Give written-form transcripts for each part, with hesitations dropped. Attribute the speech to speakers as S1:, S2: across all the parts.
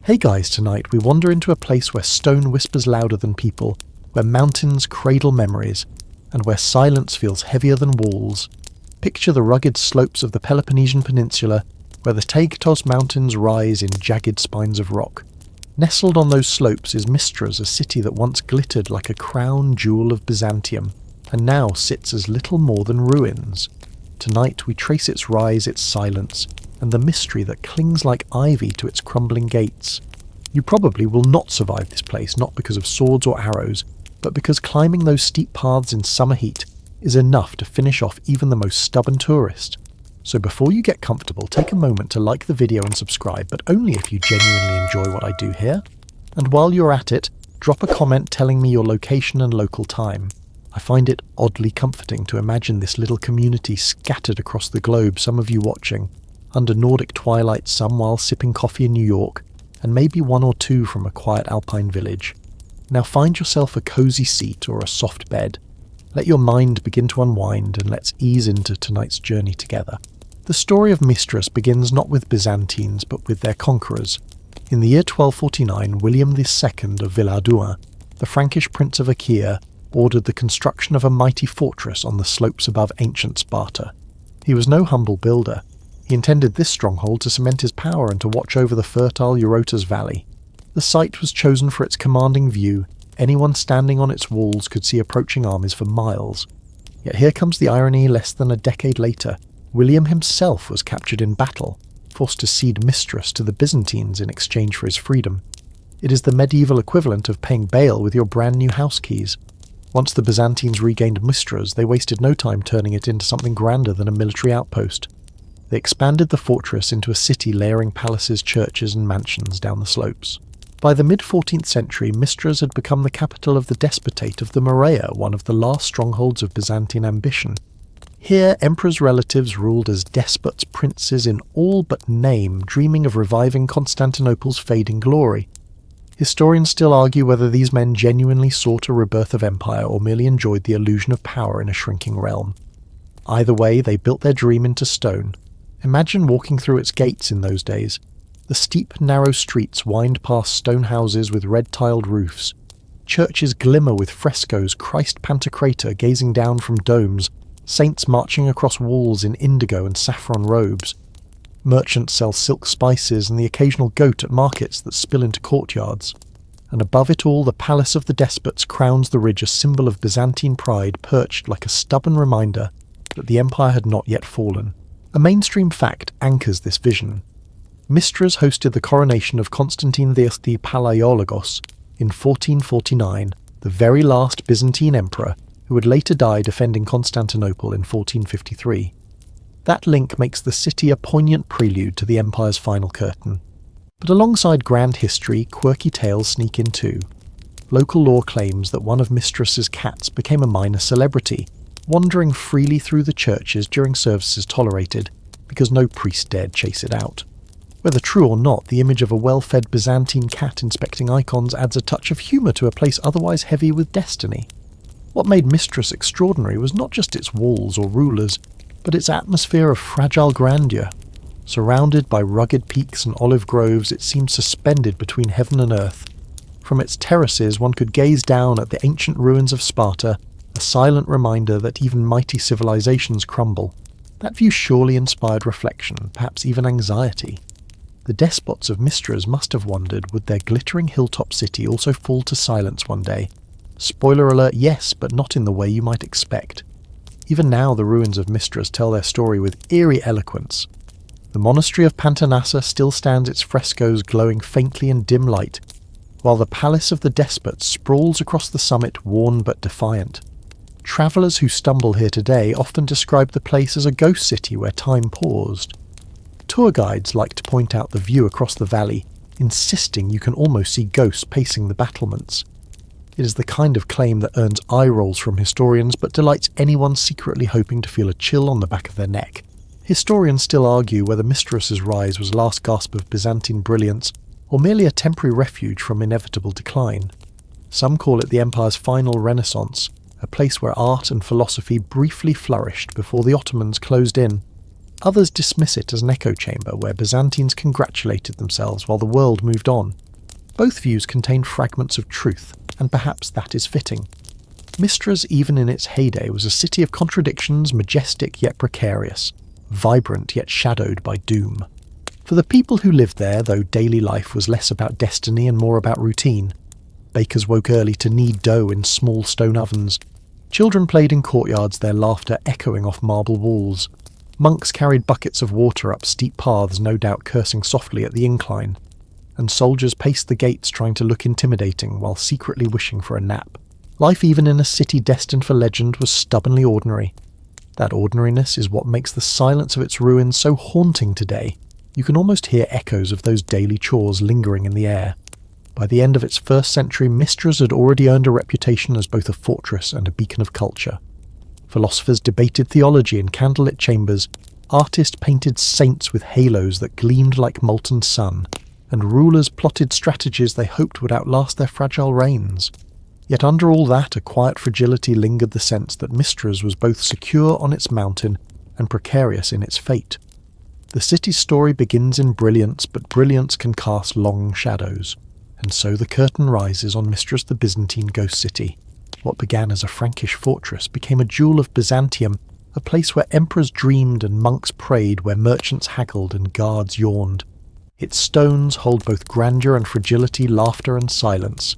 S1: Hey guys, tonight we wander into a place where stone whispers louder than people, where mountains cradle memories, and where silence feels heavier than walls. Picture the rugged slopes of the Peloponnesian Peninsula, where the Tagetos Mountains rise in jagged spines of rock. Nestled on those slopes is Mystras, a city that once glittered like a crown jewel of Byzantium, and now sits as little more than ruins. Tonight we trace its rise, its silence, and the mystery that clings like ivy to its crumbling gates. You probably will not survive this place, not because of swords or arrows, but because climbing those steep paths in summer heat is enough to finish off even the most stubborn tourist. So before you get comfortable, take a moment to like the video and subscribe, but only if you genuinely enjoy what I do here. And while you're at it, drop a comment telling me your location and local time. I find it oddly comforting to imagine this little community scattered across the globe, some of you watching under Nordic twilight, some while sipping coffee in New York, and maybe one or two from a quiet alpine village. Now find yourself a cozy seat or a soft bed. Let your mind begin to unwind, and let's ease into tonight's journey together. The story of Mystras begins not with Byzantines, but with their conquerors. In the year 1249, William II of Villehardouin, the Frankish prince of Achaia, ordered the construction of a mighty fortress on the slopes above ancient Sparta. He was no humble builder. He intended this stronghold to cement his power and to watch over the fertile Eurotas Valley. The site was chosen for its commanding view. Anyone standing on its walls could see approaching armies for miles. Yet here comes the irony. Less than a decade later, William himself was captured in battle, forced to cede Mystras to the Byzantines in exchange for his freedom. It is the medieval equivalent of paying bail with your brand new house keys. Once the Byzantines regained Mystras, they wasted no time turning it into something grander than a military outpost. They expanded the fortress into a city layering palaces, churches and mansions down the slopes. By the mid-14th century, Mystras had become the capital of the despotate of the Morea, one of the last strongholds of Byzantine ambition. Here, emperors' relatives ruled as despots, princes in all but name, dreaming of reviving Constantinople's fading glory. Historians still argue whether these men genuinely sought a rebirth of empire or merely enjoyed the illusion of power in a shrinking realm. Either way, they built their dream into stone. Imagine walking through its gates in those days. The steep, narrow streets wind past stone houses with red-tiled roofs. Churches glimmer with frescoes, Christ Pantocrator gazing down from domes, saints marching across walls in indigo and saffron robes. Merchants sell silk spices and the occasional goat at markets that spill into courtyards. And above it all, the palace of the despots crowns the ridge, a symbol of Byzantine pride perched like a stubborn reminder that the empire had not yet fallen. A mainstream fact anchors this vision. Mystras hosted the coronation of Constantine the Palaiologos in 1449, the very last Byzantine emperor who would later die defending Constantinople in 1453. That link makes the city a poignant prelude to the empire's final curtain. But alongside grand history, quirky tales sneak in too. Local lore claims that one of Mystras's cats became a minor celebrity, wandering freely through the churches during services tolerated, because no priest dared chase it out. Whether true or not, the image of a well-fed Byzantine cat inspecting icons adds a touch of humour to a place otherwise heavy with destiny. What made Mystras extraordinary was not just its walls or rulers, but its atmosphere of fragile grandeur. Surrounded by rugged peaks and olive groves, it seemed suspended between heaven and earth. From its terraces one could gaze down at the ancient ruins of Sparta, a silent reminder that even mighty civilizations crumble. That view surely inspired reflection, perhaps even anxiety. The despots of Mystras must have wondered, would their glittering hilltop city also fall to silence one day? Spoiler alert, yes, but not in the way you might expect. Even now the ruins of Mystras tell their story with eerie eloquence. The monastery of Pantanassa still stands, its frescoes glowing faintly in dim light, while the palace of the despots sprawls across the summit, worn but defiant. Travellers who stumble here today often describe the place as a ghost city where time paused. Tour guides like to point out the view across the valley, insisting you can almost see ghosts pacing the battlements. It is the kind of claim that earns eye rolls from historians but delights anyone secretly hoping to feel a chill on the back of their neck. Historians still argue whether Mystras's rise was a last gasp of Byzantine brilliance or merely a temporary refuge from inevitable decline. Some call it the empire's final renaissance, a place where art and philosophy briefly flourished before the Ottomans closed in. Others dismiss it as an echo chamber where Byzantines congratulated themselves while the world moved on. Both views contain fragments of truth, and perhaps that is fitting. Mystras, even in its heyday, was a city of contradictions, majestic yet precarious, vibrant yet shadowed by doom. For the people who lived there, though daily life was less about destiny and more about routine, bakers woke early to knead dough in small stone ovens. Children played in courtyards, their laughter echoing off marble walls. Monks carried buckets of water up steep paths, no doubt cursing softly at the incline. And soldiers paced the gates trying to look intimidating while secretly wishing for a nap. Life even in a city destined for legend was stubbornly ordinary. That ordinariness is what makes the silence of its ruins so haunting today. You can almost hear echoes of those daily chores lingering in the air. By the end of its first century, Mystras had already earned a reputation as both a fortress and a beacon of culture. Philosophers debated theology in candlelit chambers, artists painted saints with halos that gleamed like molten sun, and rulers plotted strategies they hoped would outlast their fragile reigns. Yet under all that, a quiet fragility lingered, the sense that Mystras was both secure on its mountain and precarious in its fate. The city's story begins in brilliance, but brilliance can cast long shadows. And so the curtain rises on Mystras, the Byzantine ghost city. What began as a Frankish fortress became a jewel of Byzantium, a place where emperors dreamed and monks prayed, where merchants haggled and guards yawned. Its stones hold both grandeur and fragility, laughter and silence.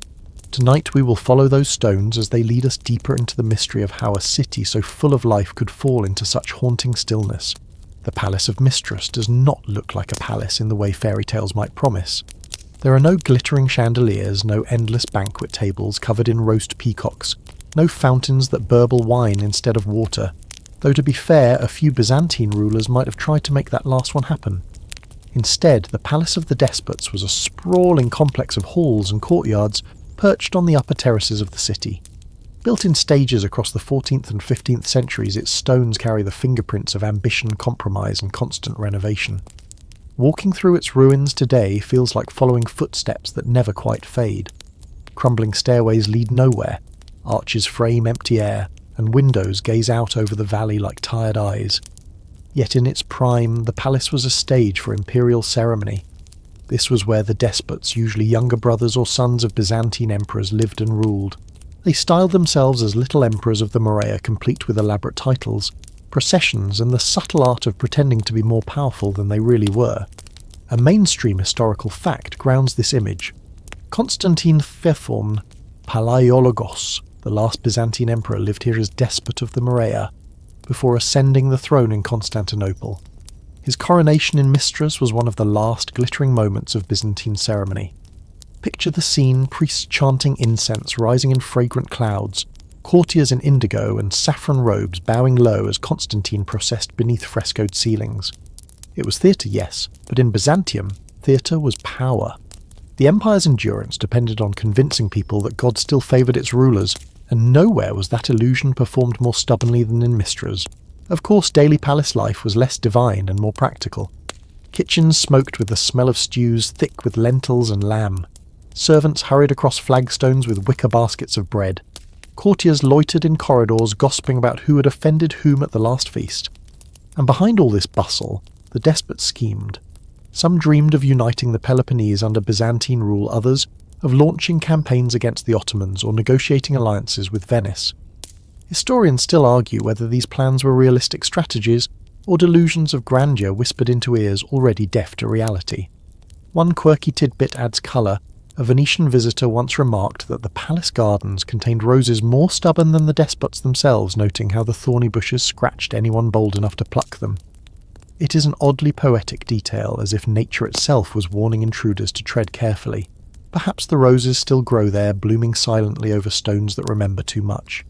S1: Tonight we will follow those stones as they lead us deeper into the mystery of how a city so full of life could fall into such haunting stillness. The Palace of Mystras does not look like a palace in the way fairy tales might promise. There are no glittering chandeliers, no endless banquet tables covered in roast peacocks, no fountains that burble wine instead of water, though to be fair, a few Byzantine rulers might have tried to make that last one happen. Instead, the Palace of the Despots was a sprawling complex of halls and courtyards perched on the upper terraces of the city. Built in stages across the 14th and 15th centuries, its stones carry the fingerprints of ambition, compromise and constant renovation. Walking through its ruins today feels like following footsteps that never quite fade. Crumbling stairways lead nowhere, arches frame empty air, and windows gaze out over the valley like tired eyes. Yet in its prime, the palace was a stage for imperial ceremony. This was where the despots, usually younger brothers or sons of Byzantine emperors, lived and ruled. They styled themselves as little emperors of the Morea, complete with elaborate titles, processions, and the subtle art of pretending to be more powerful than they really were. A mainstream historical fact grounds this image. Constantine Theophorn Palaiologos, the last Byzantine emperor, lived here as despot of the Morea, before ascending the throne in Constantinople. His coronation in Mystras was one of the last glittering moments of Byzantine ceremony. Picture the scene, priests chanting incense rising in fragrant clouds, courtiers in indigo and saffron robes bowing low as Constantine processed beneath frescoed ceilings. It was theatre, yes, but in Byzantium, theatre was power. The empire's endurance depended on convincing people that God still favoured its rulers, and nowhere was that illusion performed more stubbornly than in Mystras. Of course, daily palace life was less divine and more practical. Kitchens smoked with the smell of stews thick with lentils and lamb. Servants hurried across flagstones with wicker baskets of bread. Courtiers loitered in corridors gossiping about who had offended whom at the last feast. And behind all this bustle, the despots schemed. Some dreamed of uniting the Peloponnese under Byzantine rule, others of launching campaigns against the Ottomans or negotiating alliances with Venice. Historians still argue whether these plans were realistic strategies or delusions of grandeur whispered into ears already deaf to reality. One quirky tidbit adds colour. A Venetian visitor once remarked that the palace gardens contained roses more stubborn than the despots themselves, noting how the thorny bushes scratched anyone bold enough to pluck them. It is an oddly poetic detail, as if nature itself was warning intruders to tread carefully. Perhaps the roses still grow there, blooming silently over stones that remember too much.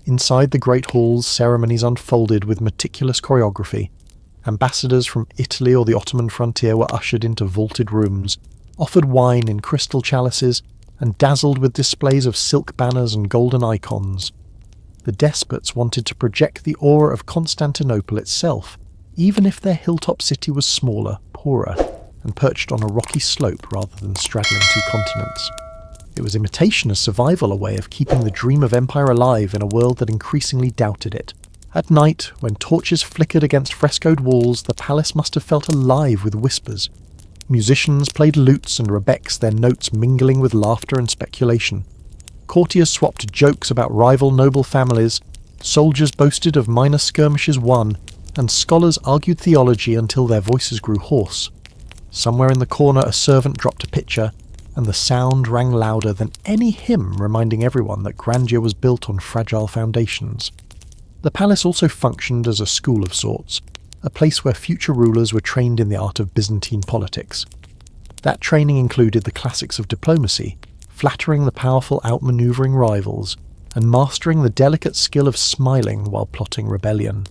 S1: Inside the great halls, ceremonies unfolded with meticulous choreography. Ambassadors from Italy or the Ottoman frontier were ushered into vaulted rooms, offered wine in crystal chalices, and dazzled with displays of silk banners and golden icons. The despots wanted to project the aura of Constantinople itself, even if their hilltop city was smaller, poorer, and perched on a rocky slope rather than straddling two continents. It was imitation as survival, a way of keeping the dream of empire alive in a world that increasingly doubted it. At night, when torches flickered against frescoed walls, the palace must have felt alive with whispers. Musicians played lutes and rebecks, their notes mingling with laughter and speculation. Courtiers swapped jokes about rival noble families, soldiers boasted of minor skirmishes won, and scholars argued theology until their voices grew hoarse. Somewhere in the corner a servant dropped a pitcher, and the sound rang louder than any hymn, reminding everyone that grandeur was built on fragile foundations. The palace also functioned as a school of sorts, a place where future rulers were trained in the art of Byzantine politics. That training included the classics of diplomacy, flattering the powerful outmaneuvering rivals, and mastering the delicate skill of smiling while plotting rebellion.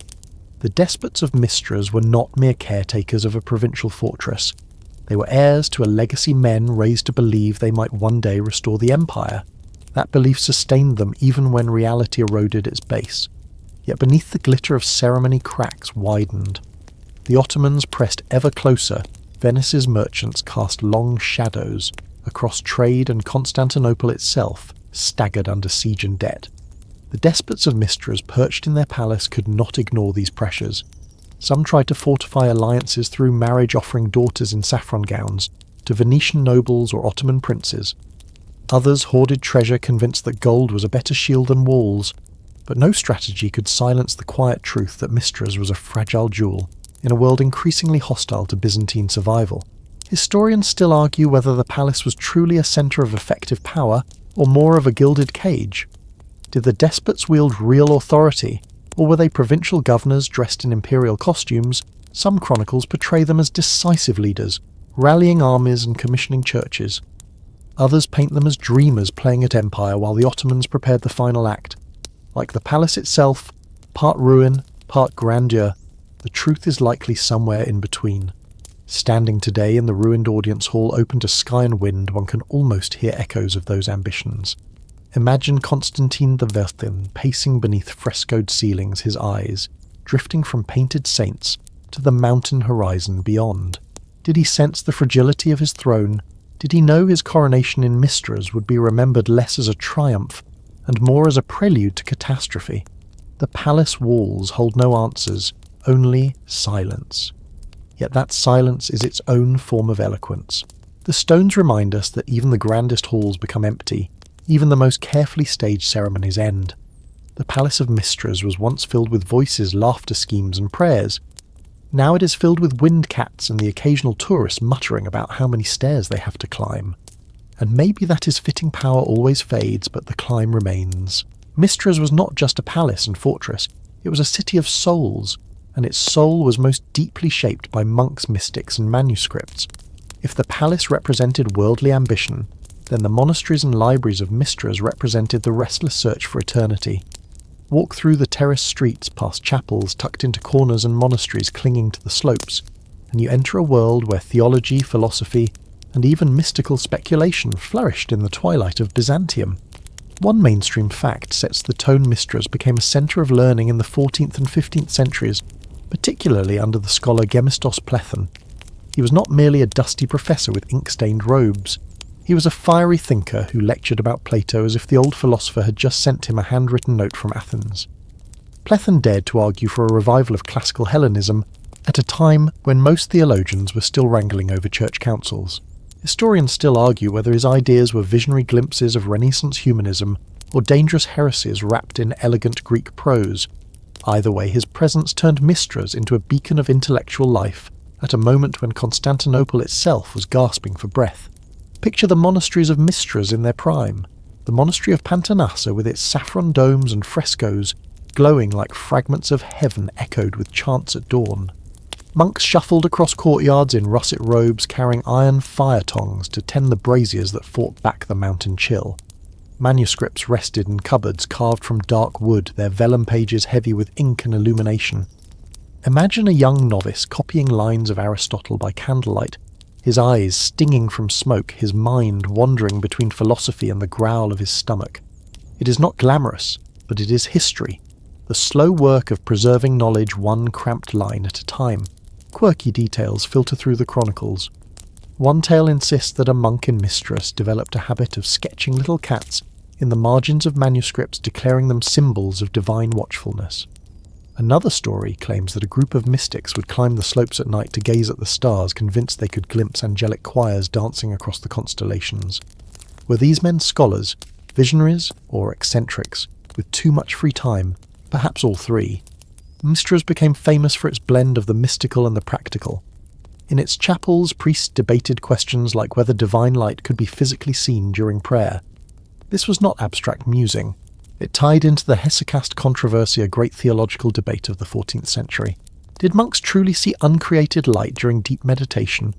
S1: The despots of Mystras were not mere caretakers of a provincial fortress. They were heirs to a legacy men raised to believe they might one day restore the empire. That belief sustained them even when reality eroded its base. Yet beneath the glitter of ceremony cracks widened. The Ottomans pressed ever closer. Venice's merchants cast long shadows across trade, and Constantinople itself staggered under siege and debt. The despots of Mystras perched in their palace could not ignore these pressures. Some tried to fortify alliances through marriage, offering daughters in saffron gowns to Venetian nobles or Ottoman princes. Others hoarded treasure, convinced that gold was a better shield than walls. But no strategy could silence the quiet truth that Mystras was a fragile jewel in a world increasingly hostile to Byzantine survival. Historians still argue whether the palace was truly a centre of effective power or more of a gilded cage. Did the despots wield real authority, or were they provincial governors dressed in imperial costumes? Some chronicles portray them as decisive leaders, rallying armies and commissioning churches. Others paint them as dreamers playing at empire while the Ottomans prepared the final act. Like the palace itself, part ruin, part grandeur, the truth is likely somewhere in between. Standing today in the ruined audience hall open to sky and wind, one can almost hear echoes of those ambitions. Imagine Constantine the Virgin pacing beneath frescoed ceilings, his eyes drifting from painted saints to the mountain horizon beyond. Did he sense the fragility of his throne? Did he know his coronation in Mystras would be remembered less as a triumph and more as a prelude to catastrophe? The palace walls hold no answers, only silence. Yet that silence is its own form of eloquence. The stones remind us that even the grandest halls become empty, even the most carefully staged ceremonies end. The palace of Mystras was once filled with voices, laughter schemes, and prayers. Now it is filled with wind cats and the occasional tourist muttering about how many stairs they have to climb. And maybe that is fitting. Power always fades, but the climb remains. Mystras was not just a palace and fortress, it was a city of souls, and its soul was most deeply shaped by monks, mystics, and manuscripts. If the palace represented worldly ambition, then the monasteries and libraries of Mystras represented the restless search for eternity. Walk through the terraced streets past chapels tucked into corners and monasteries clinging to the slopes, and you enter a world where theology, philosophy, and even mystical speculation flourished in the twilight of Byzantium. One mainstream fact sets the tone. Mystras became a centre of learning in the 14th and 15th centuries, particularly under the scholar Gemistos Plethon. He was not merely a dusty professor with ink-stained robes. He was a fiery thinker who lectured about Plato as if the old philosopher had just sent him a handwritten note from Athens. Plethon dared to argue for a revival of classical Hellenism at a time when most theologians were still wrangling over church councils. Historians still argue whether his ideas were visionary glimpses of Renaissance humanism or dangerous heresies wrapped in elegant Greek prose. Either way, his presence turned Mystras into a beacon of intellectual life at a moment when Constantinople itself was gasping for breath. Picture the monasteries of Mystras in their prime. The monastery of Pantanassa, with its saffron domes and frescoes, glowing like fragments of heaven echoed with chants at dawn. Monks shuffled across courtyards in russet robes, carrying iron fire tongs to tend the braziers that fought back the mountain chill. Manuscripts rested in cupboards carved from dark wood, their vellum pages heavy with ink and illumination. Imagine a young novice copying lines of Aristotle by candlelight, his eyes stinging from smoke, his mind wandering between philosophy and the growl of his stomach. It is not glamorous, but it is history, the slow work of preserving knowledge one cramped line at a time. Quirky details filter through the chronicles. One tale insists that a monk in Mystras developed a habit of sketching little cats in the margins of manuscripts, declaring them symbols of divine watchfulness. Another story claims that a group of mystics would climb the slopes at night to gaze at the stars, convinced they could glimpse angelic choirs dancing across the constellations. Were these men scholars, visionaries, or eccentrics, with too much free time? Perhaps all three. Mystras became famous for its blend of the mystical and the practical. In its chapels, priests debated questions like whether divine light could be physically seen during prayer. This was not abstract musing. It tied into the hesychast controversy, a great theological debate of the 14th century. Did monks truly see uncreated light during deep meditation,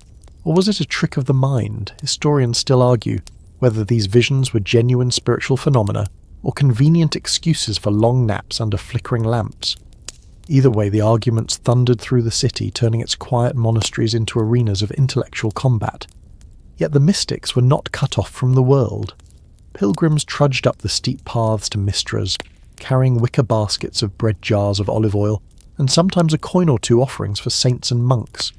S1: or was it a trick of the mind? Historians still argue whether these visions were genuine spiritual phenomena or convenient excuses for long naps under flickering lamps. Either way, the arguments thundered through the city, turning its quiet monasteries into arenas of intellectual combat. Yet the mystics were not cut off from the world. Pilgrims trudged up the steep paths to Mystras, carrying wicker baskets of bread jars of olive oil, and sometimes a coin or two offerings for saints and monks.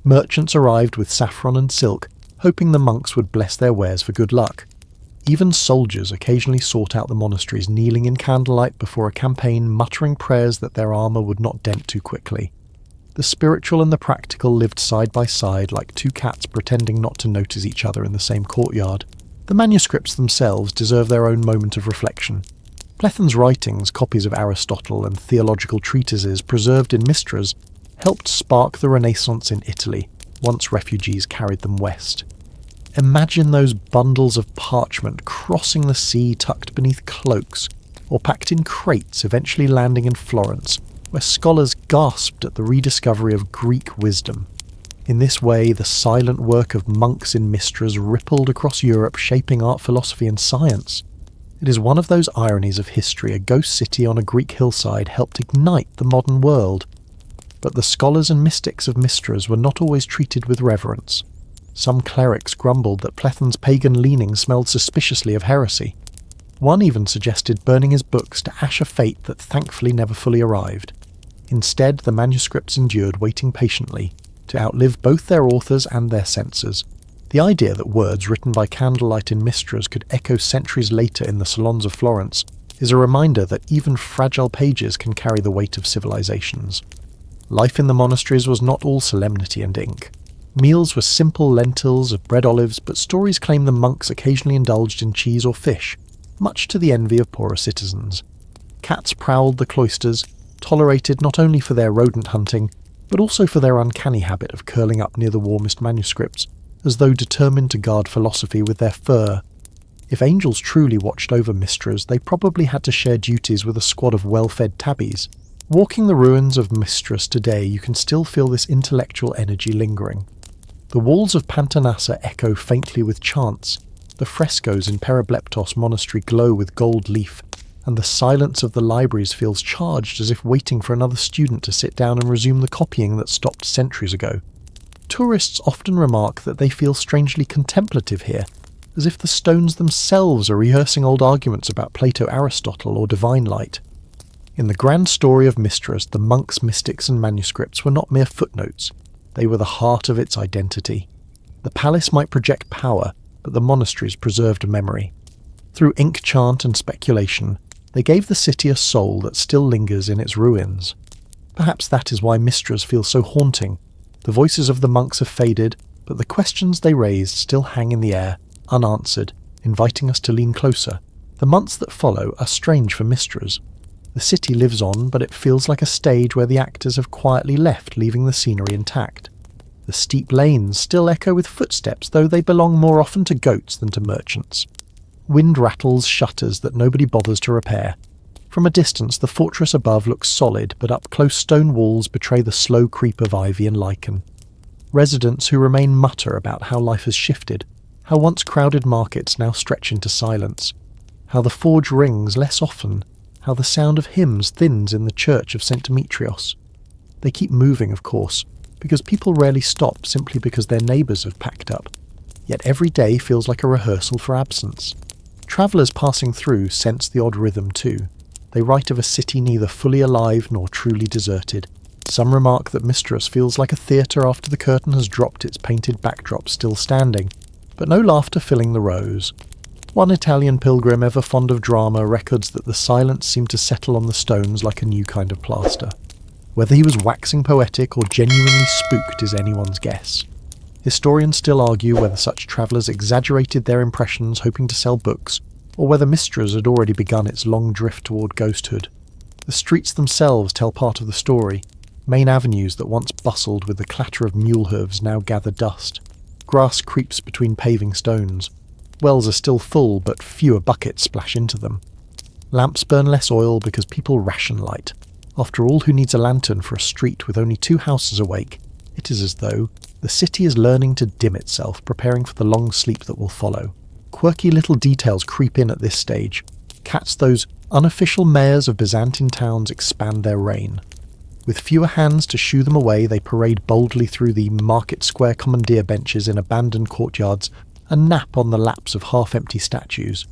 S1: Merchants arrived with saffron and silk, hoping the monks would bless their wares for good luck. Even soldiers occasionally sought out the monasteries, kneeling in candlelight before a campaign, muttering prayers that their armour would not dent too quickly. The spiritual and the practical lived side by side like two cats pretending not to notice each other in the same courtyard. The manuscripts themselves deserve their own moment of reflection. Plethen's writings, copies of Aristotle and theological treatises preserved in Mystras, helped spark the Renaissance in Italy, once refugees carried them west. Imagine those bundles of parchment crossing the sea tucked beneath cloaks, or packed in crates eventually landing in Florence, where scholars gasped at the rediscovery of Greek wisdom. In this way, the silent work of monks in Mystras rippled across Europe, shaping art, philosophy and science. It is one of those ironies of history. A ghost city on a Greek hillside helped ignite the modern world. But the scholars and mystics of Mystras were not always treated with reverence. Some clerics grumbled that Plethen's pagan leanings smelled suspiciously of heresy. One even suggested burning his books to ash a fate that thankfully never fully arrived. Instead, the manuscripts endured, waiting patiently, to outlive both their authors and their censors. The idea that words written by candlelight in Mystras could echo centuries later in the salons of Florence is a reminder that even fragile pages can carry the weight of civilizations. Life in the monasteries was not all solemnity and ink. Meals were simple lentils of bread olives, but stories claim the monks occasionally indulged in cheese or fish, much to the envy of poorer citizens. Cats prowled the cloisters, tolerated not only for their rodent hunting, but also for their uncanny habit of curling up near the warmest manuscripts, as though determined to guard philosophy with their fur. If angels truly watched over Mystras, they probably had to share duties with a squad of well-fed tabbies. Walking the ruins of Mystras today, you can still feel this intellectual energy lingering. The walls of Pantanassa echo faintly with chants, the frescoes in Peribleptos Monastery glow with gold leaf, and the silence of the libraries feels charged, as if waiting for another student to sit down and resume the copying that stopped centuries ago. Tourists often remark that they feel strangely contemplative here, as if the stones themselves are rehearsing old arguments about Plato, Aristotle, or divine light. In the grand story of Mystras, the monks, mystics and manuscripts were not mere footnotes. They were the heart of its identity. The palace might project power, but the monasteries preserved memory. Through ink chant and speculation, they gave the city a soul that still lingers in its ruins. Perhaps that is why Mystras feels so haunting. The voices of the monks have faded, but the questions they raised still hang in the air, unanswered, inviting us to lean closer. The months that follow are strange for Mystras. The city lives on, but it feels like a stage where the actors have quietly left, leaving the scenery intact. The steep lanes still echo with footsteps, though they belong more often to goats than to merchants. Wind rattles shutters that nobody bothers to repair. From a distance, the fortress above looks solid, but up-close stone walls betray the slow creep of ivy and lichen. Residents who remain mutter about how life has shifted, how once crowded markets now stretch into silence, how the forge rings less often, how the sound of hymns thins in the church of St. Demetrios. They keep moving, of course, because people rarely stop simply because their neighbours have packed up. Yet every day feels like a rehearsal for absence. Travellers passing through sense the odd rhythm too. They write of a city neither fully alive nor truly deserted. Some remark that Mystras feels like a theatre after the curtain has dropped, its painted backdrop still standing, but no laughter filling the rows. One Italian pilgrim ever fond of drama records that the silence seemed to settle on the stones like a new kind of plaster. Whether he was waxing poetic or genuinely spooked is anyone's guess. Historians still argue whether such travellers exaggerated their impressions hoping to sell books, or whether Mystras had already begun its long drift toward ghosthood. The streets themselves tell part of the story. Main avenues that once bustled with the clatter of mule hooves now gather dust. Grass creeps between paving stones. Wells are still full, but fewer buckets splash into them. Lamps burn less oil because people ration light. After all, who needs a lantern for a street with only 2 houses awake? It is as though the city is learning to dim itself, preparing for the long sleep that will follow. Quirky little details creep in at this stage. Cats, those unofficial mayors of Byzantine towns, expand their reign. With fewer hands to shoo them away, they parade boldly through the market square commandeer benches in abandoned courtyards and nap on the laps of half-empty statues.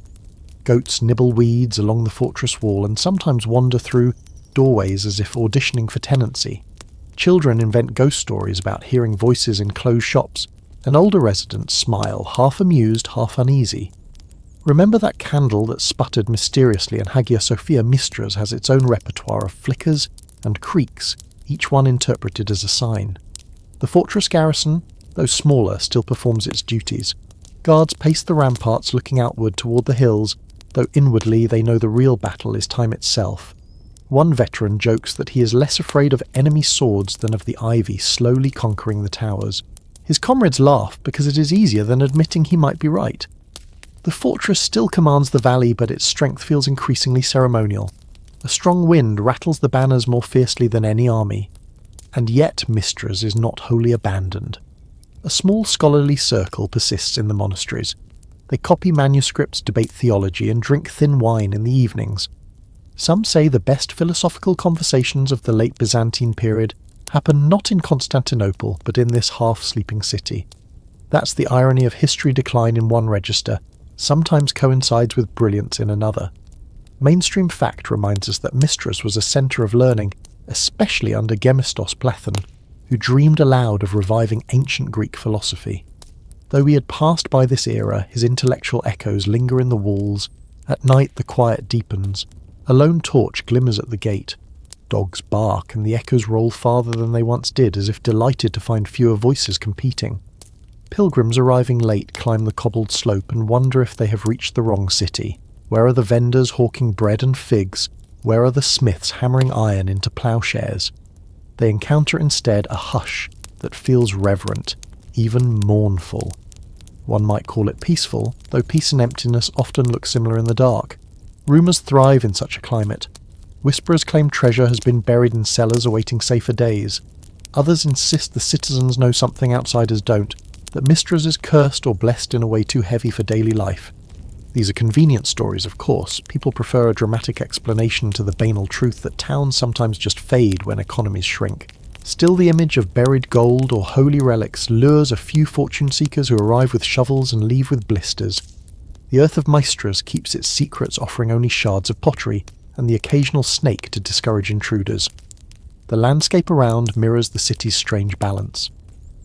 S1: Goats nibble weeds along the fortress wall and sometimes wander through doorways as if auditioning for tenancy. Children invent ghost stories about hearing voices in closed shops, and older residents smile, half amused, half uneasy. Remember that candle that sputtered mysteriously, and Hagia Sophia Mystras has its own repertoire of flickers and creaks, each one interpreted as a sign. The fortress garrison, though smaller, still performs its duties. Guards pace the ramparts looking outward toward the hills, though inwardly they know the real battle is time itself. One veteran jokes that he is less afraid of enemy swords than of the ivy slowly conquering the towers. His comrades laugh because it is easier than admitting he might be right. The fortress still commands the valley, but its strength feels increasingly ceremonial. A strong wind rattles the banners more fiercely than any army. And yet Mystras is not wholly abandoned. A small scholarly circle persists in the monasteries. They copy manuscripts, debate theology, and drink thin wine in the evenings. Some say the best philosophical conversations of the late Byzantine period happen not in Constantinople, but in this half-sleeping city. That's the irony of history decline in one register, sometimes coincides with brilliance in another. Mainstream fact reminds us that Mystras was a centre of learning, especially under Gemistos Platon, who dreamed aloud of reviving ancient Greek philosophy. Though he had passed by this era, his intellectual echoes linger in the walls. At night the quiet deepens. A lone torch glimmers at the gate. Dogs bark, and the echoes roll farther than they once did, as if delighted to find fewer voices competing. Pilgrims arriving late climb the cobbled slope and wonder if they have reached the wrong city. Where are the vendors hawking bread and figs? Where are the smiths hammering iron into ploughshares? They encounter instead a hush that feels reverent, even mournful. One might call it peaceful, though peace and emptiness often look similar in the dark. Rumours thrive in such a climate. Whisperers claim treasure has been buried in cellars awaiting safer days. Others insist the citizens know something outsiders don't, that Mystras is cursed or blessed in a way too heavy for daily life. These are convenient stories, of course. People prefer a dramatic explanation to the banal truth that towns sometimes just fade when economies shrink. Still, the image of buried gold or holy relics lures a few fortune seekers who arrive with shovels and leave with blisters. The earth of Mystras keeps its secrets, offering only shards of pottery and the occasional snake to discourage intruders. The landscape around mirrors the city's strange balance.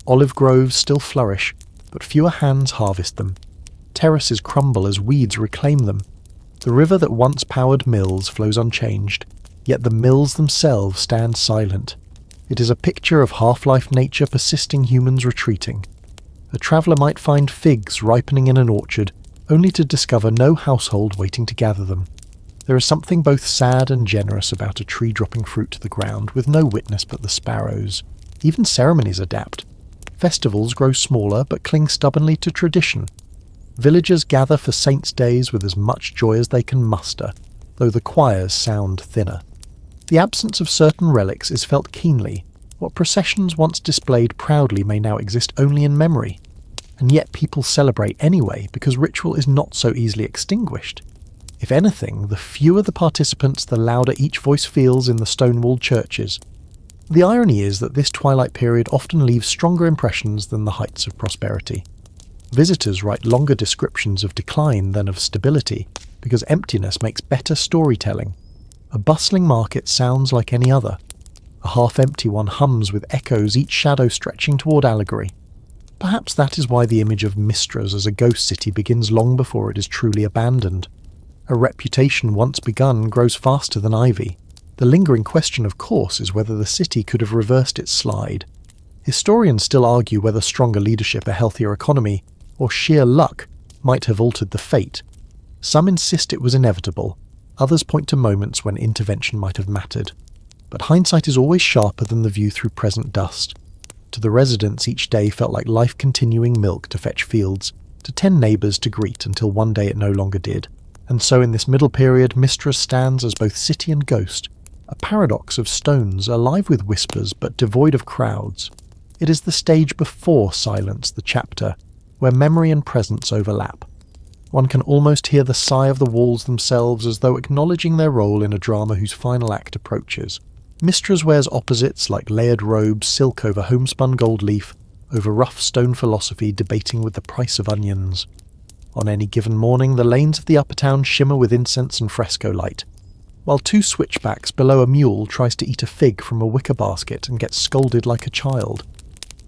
S1: Olive groves still flourish, but fewer hands harvest them. Terraces crumble as weeds reclaim them. The river that once powered mills flows unchanged, yet the mills themselves stand silent. It is a picture of half-life nature persisting, humans retreating. A traveller might find figs ripening in an orchard, only to discover no household waiting to gather them. There is something both sad and generous about a tree dropping fruit to the ground, with no witness but the sparrows. Even ceremonies adapt. Festivals grow smaller, but cling stubbornly to tradition. Villagers gather for saints' days with as much joy as they can muster, though the choirs sound thinner. The absence of certain relics is felt keenly. What processions once displayed proudly may now exist only in memory. And yet people celebrate anyway, because ritual is not so easily extinguished. If anything, the fewer the participants, the louder each voice feels in the stone-walled churches. The irony is that this twilight period often leaves stronger impressions than the heights of prosperity. Visitors write longer descriptions of decline than of stability, because emptiness makes better storytelling. A bustling market sounds like any other. A half-empty one hums with echoes, each shadow stretching toward allegory. Perhaps that is why the image of Mystras as a ghost city begins long before it is truly abandoned. A reputation once begun grows faster than ivy. The lingering question, of course, is whether the city could have reversed its slide. Historians still argue whether stronger leadership, a healthier economy, or sheer luck might have altered the fate. Some insist it was inevitable, others point to moments when intervention might have mattered. But hindsight is always sharper than the view through present dust. To the residents, each day felt like life-continuing milk to fetch fields, to 10 neighbours to greet until one day it no longer did. And so in this middle period, Mystras stands as both city and ghost, a paradox of stones alive with whispers but devoid of crowds. It is the stage before silence, the chapter, where memory and presence overlap. One can almost hear the sigh of the walls themselves as though acknowledging their role in a drama whose final act approaches. Mystras wears opposites like layered robes, silk over homespun gold leaf, over rough stone philosophy debating with the price of onions. On any given morning, the lanes of the upper town shimmer with incense and fresco light, while 2 switchbacks below a mule tries to eat a fig from a wicker basket and gets scolded like a child.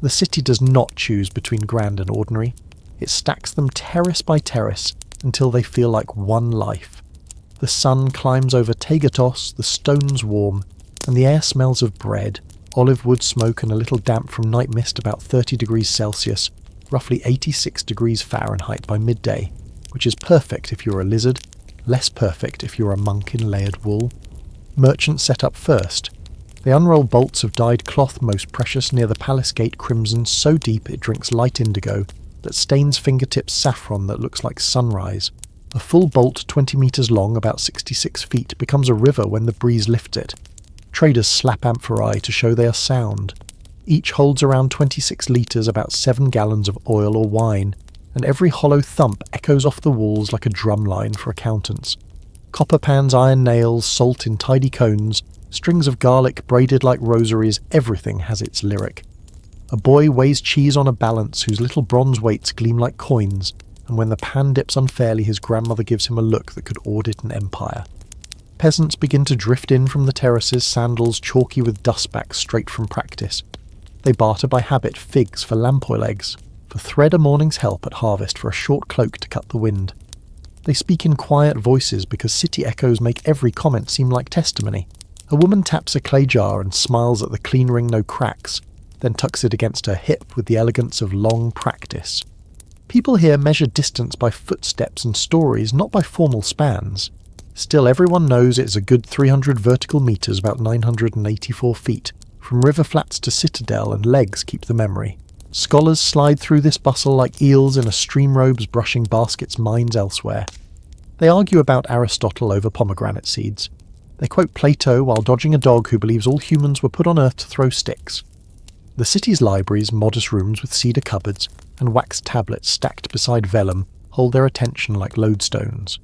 S1: The city does not choose between grand and ordinary. It stacks them terrace by terrace until they feel like one life. The sun climbs over Tegatos, the stones warm, and the air smells of bread, olive wood smoke and a little damp from night mist about 30 degrees Celsius, roughly 86 degrees Fahrenheit by midday, which is perfect if you're a lizard, less perfect if you're a monk in layered wool. Merchants set up first. They unroll bolts of dyed cloth most precious near the palace gate crimson so deep it drinks light indigo that stains fingertips saffron that looks like sunrise. A full bolt 20 metres long, about 66 feet, becomes a river when the breeze lifts it. Traders slap amphorae to show they are sound. Each holds around 26 litres, about 7 gallons of oil or wine, and every hollow thump echoes off the walls like a drumline for accountants. Copper pans, iron nails, salt in tidy cones, strings of garlic braided like rosaries, everything has its lyric. A boy weighs cheese on a balance whose little bronze weights gleam like coins, and when the pan dips unfairly, his grandmother gives him a look that could audit an empire. Peasants begin to drift in from the terraces, sandals chalky with dustbacks straight from practice. They barter by habit figs for lampoil eggs, for thread a morning's help at harvest, for a short cloak to cut the wind. They speak in quiet voices because city echoes make every comment seem like testimony. A woman taps a clay jar and smiles at the clean ring no cracks, then tucks it against her hip with the elegance of long practice. People here measure distance by footsteps and stories, not by formal spans. Still, everyone knows it is a good 300 vertical metres, about 984 feet, from river flats to citadel, and legs keep the memory. Scholars slide through this bustle like eels in a stream robes brushing baskets' minds elsewhere. They argue about Aristotle over pomegranate seeds. They quote Plato while dodging a dog who believes all humans were put on earth to throw sticks. The city's libraries, modest rooms with cedar cupboards, and wax tablets stacked beside vellum hold their attention like lodestones.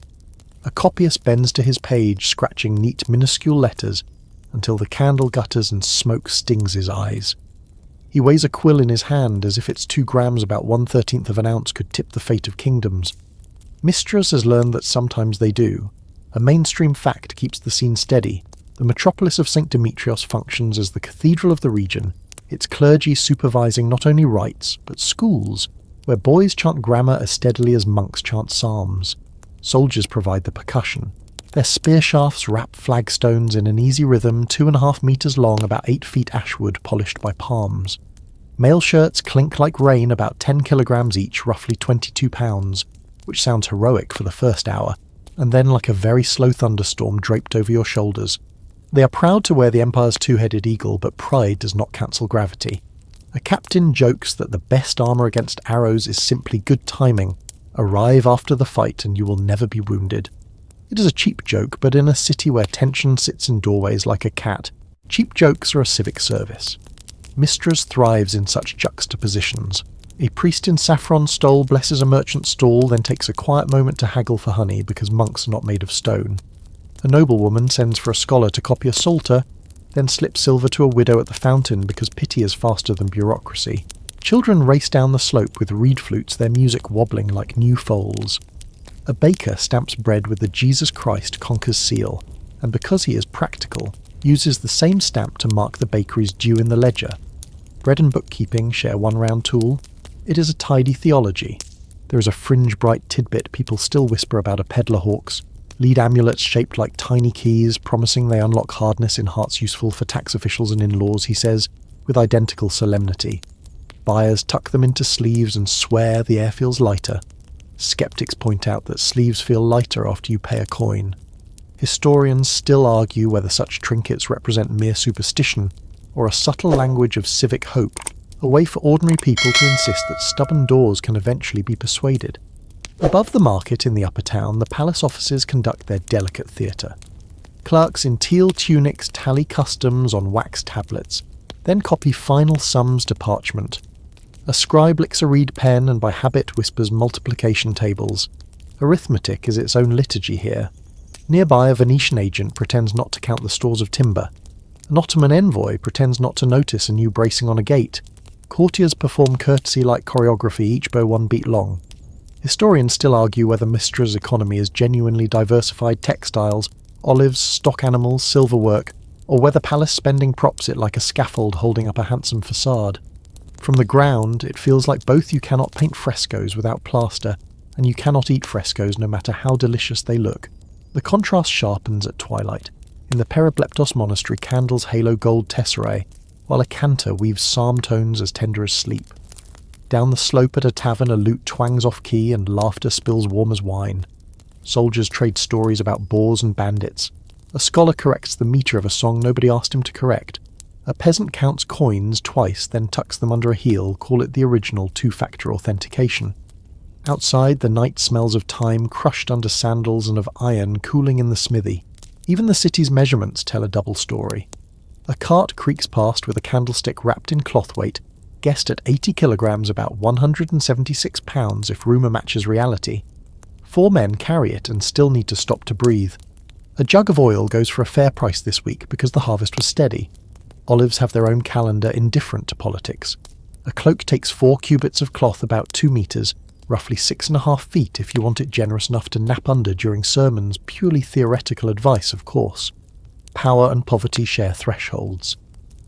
S1: A copyist bends to his page, scratching neat minuscule letters, until the candle gutters and smoke stings his eyes. He weighs a quill in his hand as if its 2 grams, about 1/13 of an ounce, could tip the fate of kingdoms. Mystras has learned that sometimes they do. A mainstream fact keeps the scene steady. The metropolis of St. Demetrios functions as the cathedral of the region, its clergy supervising not only rites, but schools, where boys chant grammar as steadily as monks chant psalms. Soldiers provide the percussion. Their spear shafts rap flagstones in an easy rhythm 2.5 metres long, about 8 feet ashwood polished by palms. Mail shirts clink like rain, about 10 kilograms each, roughly 22 pounds, which sounds heroic for the first hour, and then like a very slow thunderstorm draped over your shoulders. They are proud to wear the Empire's 2-headed eagle, but pride does not cancel gravity. A captain jokes that the best armour against arrows is simply good timing. Arrive after the fight and you will never be wounded. It is a cheap joke, but in a city where tension sits in doorways like a cat, cheap jokes are a civic service. Mystras thrives in such juxtapositions. A priest in saffron stole blesses a merchant's stall, then takes a quiet moment to haggle for honey because monks are not made of stone. A noblewoman sends for a scholar to copy a psalter, then slips silver to a widow at the fountain because pity is faster than bureaucracy. Children race down the slope with reed flutes, their music wobbling like new foals. A baker stamps bread with the Jesus Christ conquers seal, and because he is practical, uses the same stamp to mark the bakery's due in the ledger. Bread and bookkeeping share one round tool. It is a tidy theology. There is a fringe-bright tidbit people still whisper about a peddler hawks, lead amulets shaped like tiny keys, promising they unlock hardness in hearts useful for tax officials and in-laws, he says, with identical solemnity. Buyers tuck them into sleeves and swear the air feels lighter. Skeptics point out that sleeves feel lighter after you pay a coin. Historians still argue whether such trinkets represent mere superstition or a subtle language of civic hope, a way for ordinary people to insist that stubborn doors can eventually be persuaded. Above the market in the upper town, the palace offices conduct their delicate theatre. Clerks in teal tunics tally customs on wax tablets, then copy final sums to parchment. A scribe licks a reed pen and by habit whispers multiplication tables. Arithmetic is its own liturgy here. Nearby, a Venetian agent pretends not to count the stores of timber. An Ottoman envoy pretends not to notice a new bracing on a gate. Courtiers perform courtesy-like choreography, each bow one beat long. Historians still argue whether Mystras' economy is genuinely diversified textiles, olives, stock animals, silverwork, or whether palace spending props it like a scaffold holding up a handsome facade. From the ground, it feels like both you cannot paint frescoes without plaster, and you cannot eat frescoes no matter how delicious they look. The contrast sharpens at twilight. In the Peribleptos monastery, candles halo gold tesserae, while a cantor weaves psalm tones as tender as sleep. Down the slope at a tavern, a lute twangs off key and laughter spills warm as wine. Soldiers trade stories about boars and bandits. A scholar corrects the metre of a song nobody asked him to correct. A peasant counts coins twice, then tucks them under a heel, call it the original two-factor authentication. Outside, the night smells of time crushed under sandals and of iron cooling in the smithy. Even the city's measurements tell a double story. A cart creaks past with a candlestick wrapped in cloth weight, guessed at 80 kilograms, about 176 pounds if rumour matches reality. 4 men carry it and still need to stop to breathe. A jug of oil goes for a fair price this week because the harvest was steady. Olives have their own calendar indifferent to politics. A cloak takes 4 cubits of cloth, about 2 metres, roughly 6.5 feet if you want it generous enough to nap under during sermons, purely theoretical advice, of course. Power and poverty share thresholds.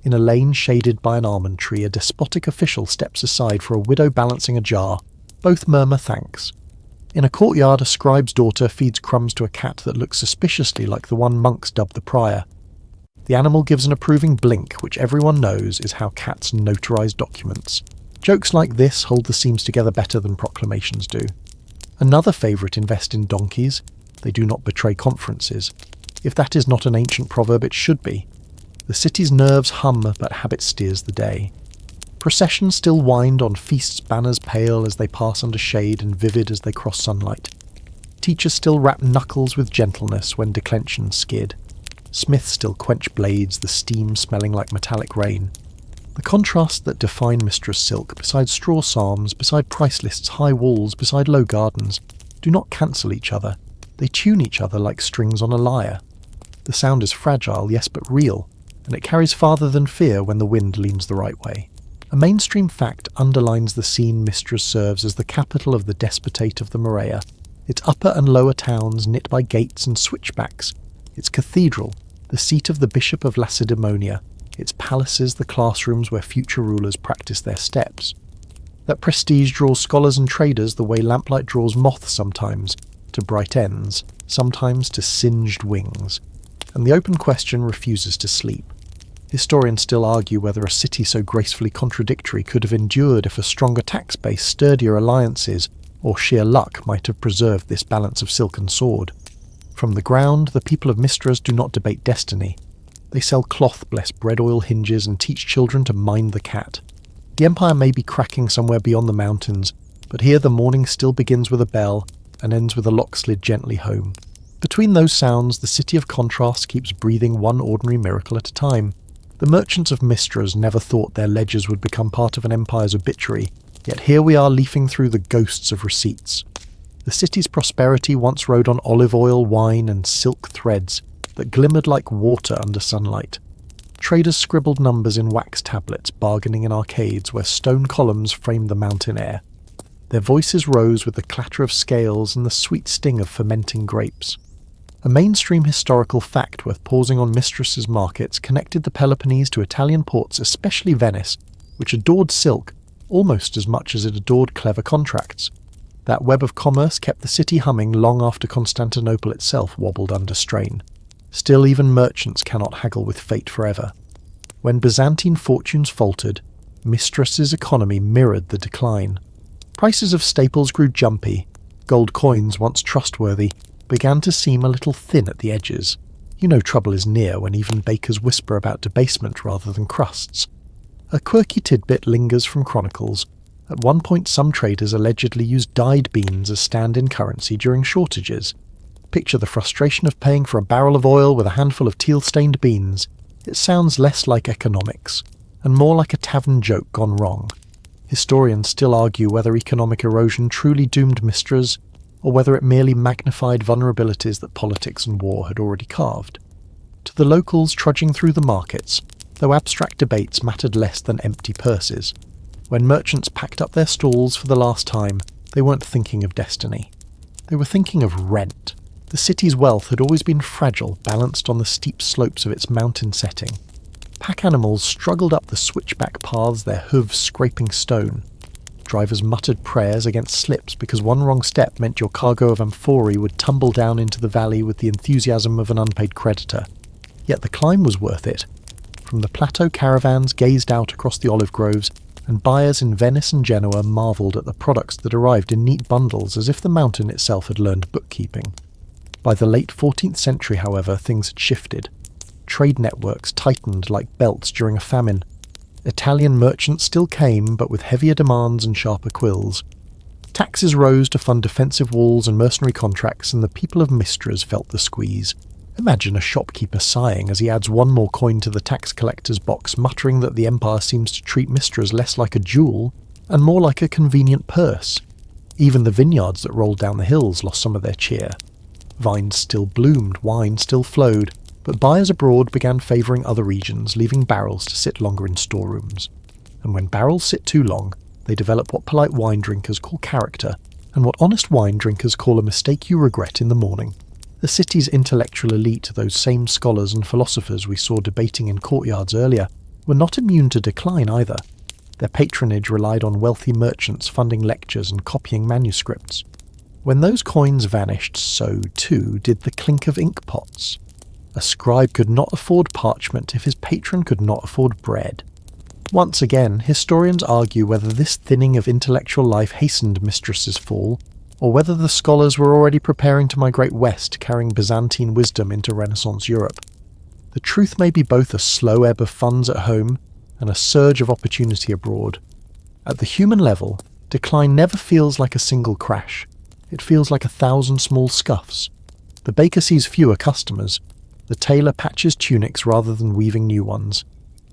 S1: In a lane shaded by an almond tree, a despotic official steps aside for a widow balancing a jar. Both murmur thanks. In a courtyard, a scribe's daughter feeds crumbs to a cat that looks suspiciously like the one monks dubbed the prior. The animal gives an approving blink, which everyone knows is how cats notarize documents. Jokes like this hold the seams together better than proclamations do. Another favourite invest in donkeys. They do not betray conferences. If that is not an ancient proverb, it should be. The city's nerves hum, but habit steers the day. Processions still wind on feasts, banners pale as they pass under shade and vivid as they cross sunlight. Teachers still rap knuckles with gentleness when declensions skid. Smiths still quench blades, the steam smelling like metallic rain. The contrasts that define Mystras silk, beside straw psalms, beside price lists, high walls, beside low gardens, do not cancel each other. They tune each other like strings on a lyre. The sound is fragile, yes, but real, and it carries farther than fear when the wind leans the right way. A mainstream fact underlines the scene Mystras serves as the capital of the despotate of the Morea, its upper and lower towns knit by gates and switchbacks, its cathedral, the seat of the Bishop of Lacedaemonia, its palaces the classrooms where future rulers practice their steps. That prestige draws scholars and traders the way lamplight draws moths sometimes, to bright ends, sometimes to singed wings. And the open question refuses to sleep. Historians still argue whether a city so gracefully contradictory could have endured if a stronger tax base, sturdier alliances, or sheer luck might have preserved this balance of silk and sword. From the ground, the people of Mystras do not debate destiny. They sell cloth, bless bread oil hinges, and teach children to mind the cat. The empire may be cracking somewhere beyond the mountains, but here the morning still begins with a bell and ends with a lock slid gently home. Between those sounds, the city of contrast keeps breathing one ordinary miracle at a time. The merchants of Mystras never thought their ledgers would become part of an empire's obituary, yet here we are leafing through the ghosts of receipts. The city's prosperity once rode on olive oil, wine, and silk threads that glimmered like water under sunlight. Traders scribbled numbers in wax tablets, bargaining in arcades where stone columns framed the mountain air. Their voices rose with the clatter of scales and the sweet sting of fermenting grapes. A mainstream historical fact worth pausing on Mystras' markets connected the Peloponnese to Italian ports, especially Venice, which adored silk, almost as much as it adored clever contracts. That web of commerce kept the city humming long after Constantinople itself wobbled under strain. Still, even merchants cannot haggle with fate forever. When Byzantine fortunes faltered, Mystras' economy mirrored the decline. Prices of staples grew jumpy. Gold coins, once trustworthy, began to seem a little thin at the edges. You know trouble is near when even bakers whisper about debasement rather than crusts. A quirky tidbit lingers from chronicles. At one point some traders allegedly used dyed beans as stand-in currency during shortages. Picture the frustration of paying for a barrel of oil with a handful of teal-stained beans. It sounds less like economics, and more like a tavern joke gone wrong. Historians still argue whether economic erosion truly doomed Mystras, or whether it merely magnified vulnerabilities that politics and war had already carved. To the locals trudging through the markets, though abstract debates mattered less than empty purses, when merchants packed up their stalls for the last time, they weren't thinking of destiny. They were thinking of rent. The city's wealth had always been fragile, balanced on the steep slopes of its mountain setting. Pack animals struggled up the switchback paths, their hooves scraping stone. Drivers muttered prayers against slips because one wrong step meant your cargo of amphorae would tumble down into the valley with the enthusiasm of an unpaid creditor. Yet the climb was worth it. From the plateau, caravans gazed out across the olive groves, and buyers in Venice and Genoa marvelled at the products that arrived in neat bundles as if the mountain itself had learned bookkeeping. By the late 14th century, however, things had shifted. Trade networks tightened like belts during a famine. Italian merchants still came, but with heavier demands and sharper quills. Taxes rose to fund defensive walls and mercenary contracts, and the people of Mystras felt the squeeze. Imagine a shopkeeper sighing as he adds one more coin to the tax collector's box, muttering that the empire seems to treat Mystras less like a jewel and more like a convenient purse. Even the vineyards that rolled down the hills lost some of their cheer. Vines still bloomed, wine still flowed, but buyers abroad began favouring other regions, leaving barrels to sit longer in storerooms. And when barrels sit too long, they develop what polite wine drinkers call character, and what honest wine drinkers call a mistake you regret in the morning. The city's intellectual elite, those same scholars and philosophers we saw debating in courtyards earlier, were not immune to decline either. Their patronage relied on wealthy merchants funding lectures and copying manuscripts. When those coins vanished, so too did the clink of ink pots. A scribe could not afford parchment if his patron could not afford bread. Once again, historians argue whether this thinning of intellectual life hastened Mystras' fall, or whether the scholars were already preparing to migrate west, carrying Byzantine wisdom into Renaissance Europe. The truth may be both a slow ebb of funds at home and a surge of opportunity abroad. At the human level, decline never feels like a single crash. It feels like 1,000 small scuffs. The baker sees fewer customers. The tailor patches tunics rather than weaving new ones.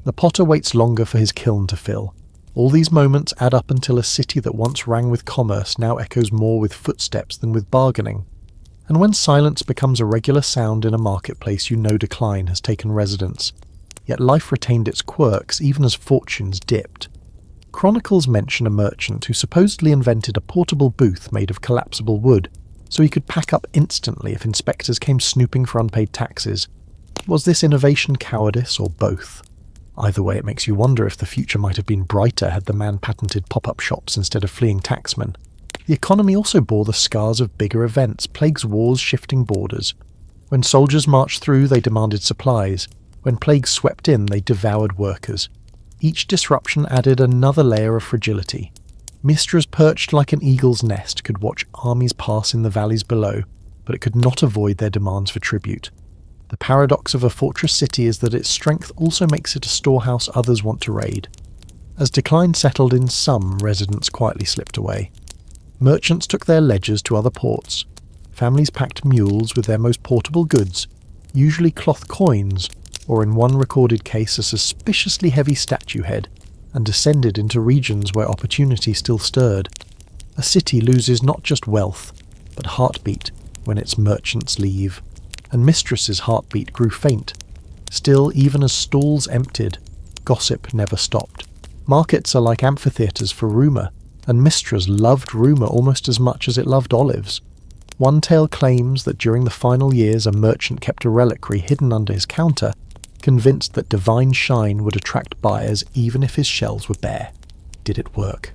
S1: The potter waits longer for his kiln to fill. All these moments add up until a city that once rang with commerce now echoes more with footsteps than with bargaining. And when silence becomes a regular sound in a marketplace, you know decline has taken residence. Yet life retained its quirks even as fortunes dipped. Chronicles mention a merchant who supposedly invented a portable booth made of collapsible wood, so he could pack up instantly if inspectors came snooping for unpaid taxes. Was this innovation cowardice, or both? Either way, it makes you wonder if the future might have been brighter had the man patented pop-up shops instead of fleeing taxmen. The economy also bore the scars of bigger events, plagues, wars, shifting borders. When soldiers marched through, they demanded supplies. When plagues swept in, they devoured workers. Each disruption added another layer of fragility. Mystras, perched like an eagle's nest, could watch armies pass in the valleys below, but it could not avoid their demands for tribute. The paradox of a fortress city is that its strength also makes it a storehouse others want to raid. As decline settled in, some residents quietly slipped away. Merchants took their ledgers to other ports. Families packed mules with their most portable goods, usually cloth coins, or in one recorded case a suspiciously heavy statue head, and descended into regions where opportunity still stirred. A city loses not just wealth, but heartbeat when its merchants leave. And Mystras' heartbeat grew faint. Still, even as stalls emptied, gossip never stopped. Markets are like amphitheatres for rumour, and Mystras loved rumour almost as much as it loved olives. One tale claims that during the final years a merchant kept a reliquary hidden under his counter, convinced that divine shine would attract buyers even if his shelves were bare. did it work?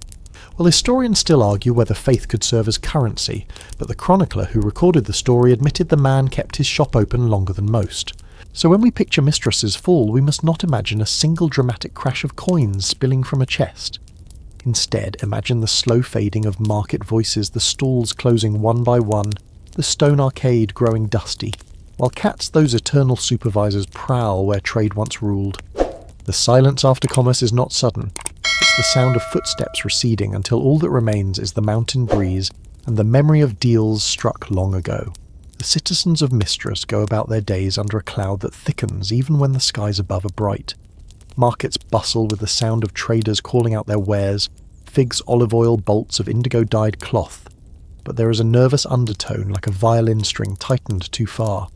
S1: Well, historians still argue whether faith could serve as currency, but the chronicler who recorded the story admitted the man kept his shop open longer than most. So when we picture Mystras' fall, we must not imagine a single dramatic crash of coins spilling from a chest. Instead, imagine the slow fading of market voices, the stalls closing one by one, the stone arcade growing dusty, while cats, those eternal supervisors, prowl where trade once ruled. The silence after commerce is not sudden. It's the sound of footsteps receding until all that remains is the mountain breeze and the memory of deals struck long ago. The citizens of Mystras go about their days under a cloud that thickens even when the skies above are bright. Markets bustle with the sound of traders calling out their wares, figs, olive oil, bolts of indigo-dyed cloth. But there is a nervous undertone like a violin string tightened too far.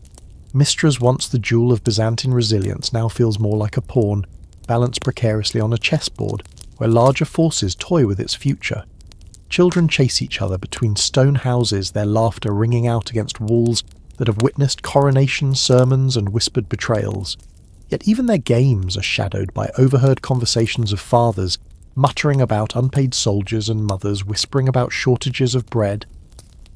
S1: Mystras, once the jewel of Byzantine resilience, now feels more like a pawn, balanced precariously on a chessboard, where larger forces toy with its future. Children chase each other between stone houses, their laughter ringing out against walls that have witnessed coronations, sermons, and whispered betrayals. Yet even their games are shadowed by overheard conversations of fathers muttering about unpaid soldiers and mothers whispering about shortages of bread.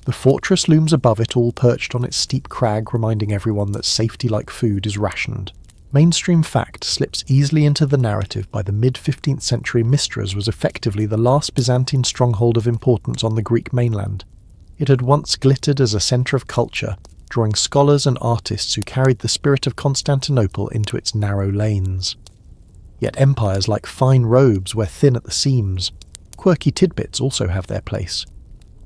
S1: The fortress looms above it all, perched on its steep crag, reminding everyone that safety like food is rationed. Mainstream fact slips easily into the narrative. By the mid-15th century, Mystras was effectively the last Byzantine stronghold of importance on the Greek mainland. It had once glittered as a centre of culture, drawing scholars and artists who carried the spirit of Constantinople into its narrow lanes. Yet empires like fine robes wear thin at the seams. Quirky tidbits also have their place.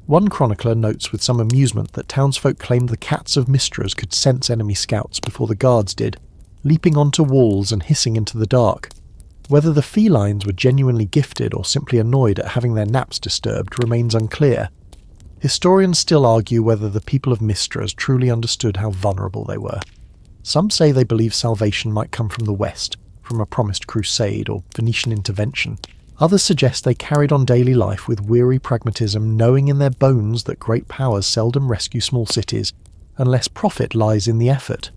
S1: One chronicler notes with some amusement that townsfolk claimed the cats of Mystras could sense enemy scouts before the guards did, leaping onto walls and hissing into the dark. Whether the felines were genuinely gifted or simply annoyed at having their naps disturbed remains unclear. Historians still argue whether the people of Mystras truly understood how vulnerable they were. Some say they believe salvation might come from the west, from a promised crusade or Venetian intervention. Others suggest they carried on daily life with weary pragmatism, knowing in their bones that great powers seldom rescue small cities, unless profit lies in the effort.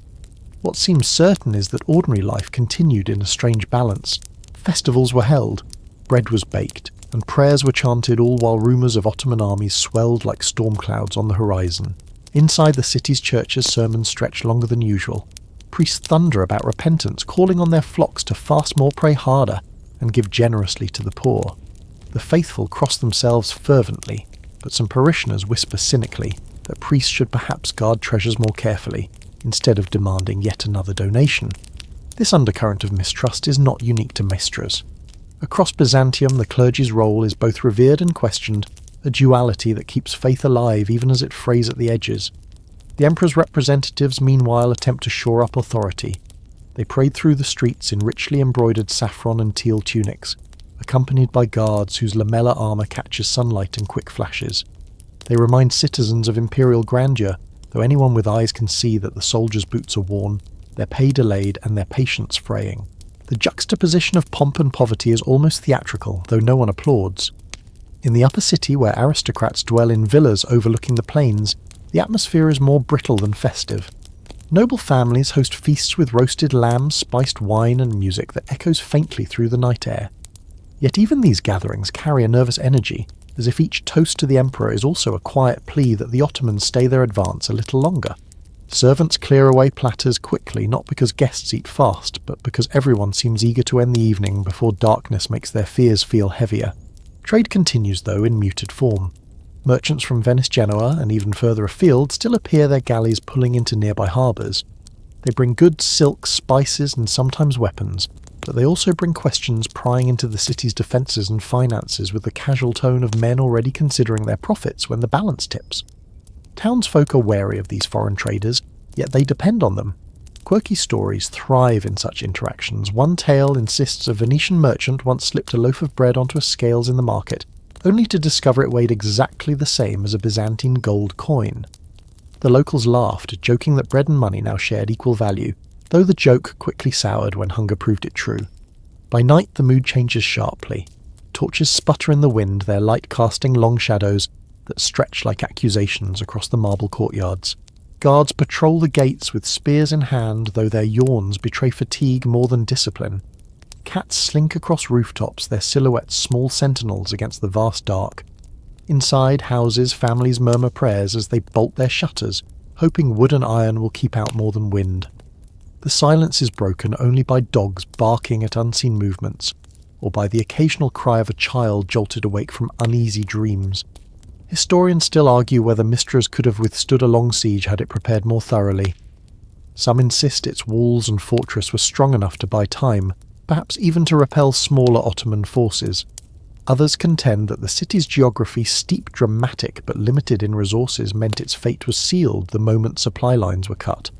S1: What seems certain is that ordinary life continued in a strange balance. Festivals were held, bread was baked, and prayers were chanted, all while rumours of Ottoman armies swelled like storm clouds on the horizon. Inside the city's churches, sermons stretched longer than usual. Priests thunder about repentance, calling on their flocks to fast more, pray harder, and give generously to the poor. The faithful cross themselves fervently, but some parishioners whisper cynically that priests should perhaps guard treasures more carefully, instead of demanding yet another donation. This undercurrent of mistrust is not unique to Mystras. Across Byzantium, the clergy's role is both revered and questioned, a duality that keeps faith alive even as it frays at the edges. The emperor's representatives, meanwhile, attempt to shore up authority. They parade through the streets in richly embroidered saffron and teal tunics, accompanied by guards whose lamellar armour catches sunlight in quick flashes. They remind citizens of imperial grandeur, though anyone with eyes can see that the soldiers' boots are worn, their pay delayed, and their patience fraying. The juxtaposition of pomp and poverty is almost theatrical, though no one applauds. In the upper city, where aristocrats dwell in villas overlooking the plains, the atmosphere is more brittle than festive. Noble families host feasts with roasted lamb, spiced wine, and music that echoes faintly through the night air. Yet even these gatherings carry a nervous energy, as if each toast to the emperor is also a quiet plea that the Ottomans stay their advance a little longer. Servants clear away platters quickly, not because guests eat fast, but because everyone seems eager to end the evening before darkness makes their fears feel heavier. Trade continues, though, in muted form. Merchants from Venice, Genoa, and even further afield still appear, their galleys pulling into nearby harbours. They bring goods, silks, spices, and sometimes weapons, but they also bring questions prying into the city's defences and finances with the casual tone of men already considering their profits when the balance tips. Townsfolk are wary of these foreign traders, yet they depend on them. Quirky stories thrive in such interactions. One tale insists a Venetian merchant once slipped a loaf of bread onto a scales in the market, only to discover it weighed exactly the same as a Byzantine gold coin. The locals laughed, joking that bread and money now shared equal value, though the joke quickly soured when hunger proved it true. By night the mood changes sharply. Torches sputter in the wind, their light casting long shadows that stretch like accusations across the marble courtyards. Guards patrol the gates with spears in hand, though their yawns betray fatigue more than discipline. Cats slink across rooftops, their silhouettes small sentinels against the vast dark. Inside houses, families murmur prayers as they bolt their shutters, hoping wood and iron will keep out more than wind. The silence is broken only by dogs barking at unseen movements, or by the occasional cry of a child jolted awake from uneasy dreams. Historians still argue whether Mystras could have withstood a long siege had it prepared more thoroughly. Some insist its walls and fortress were strong enough to buy time, perhaps even to repel smaller Ottoman forces. Others contend that the city's geography, steep, dramatic, but limited in resources, meant its fate was sealed the moment supply lines were cut.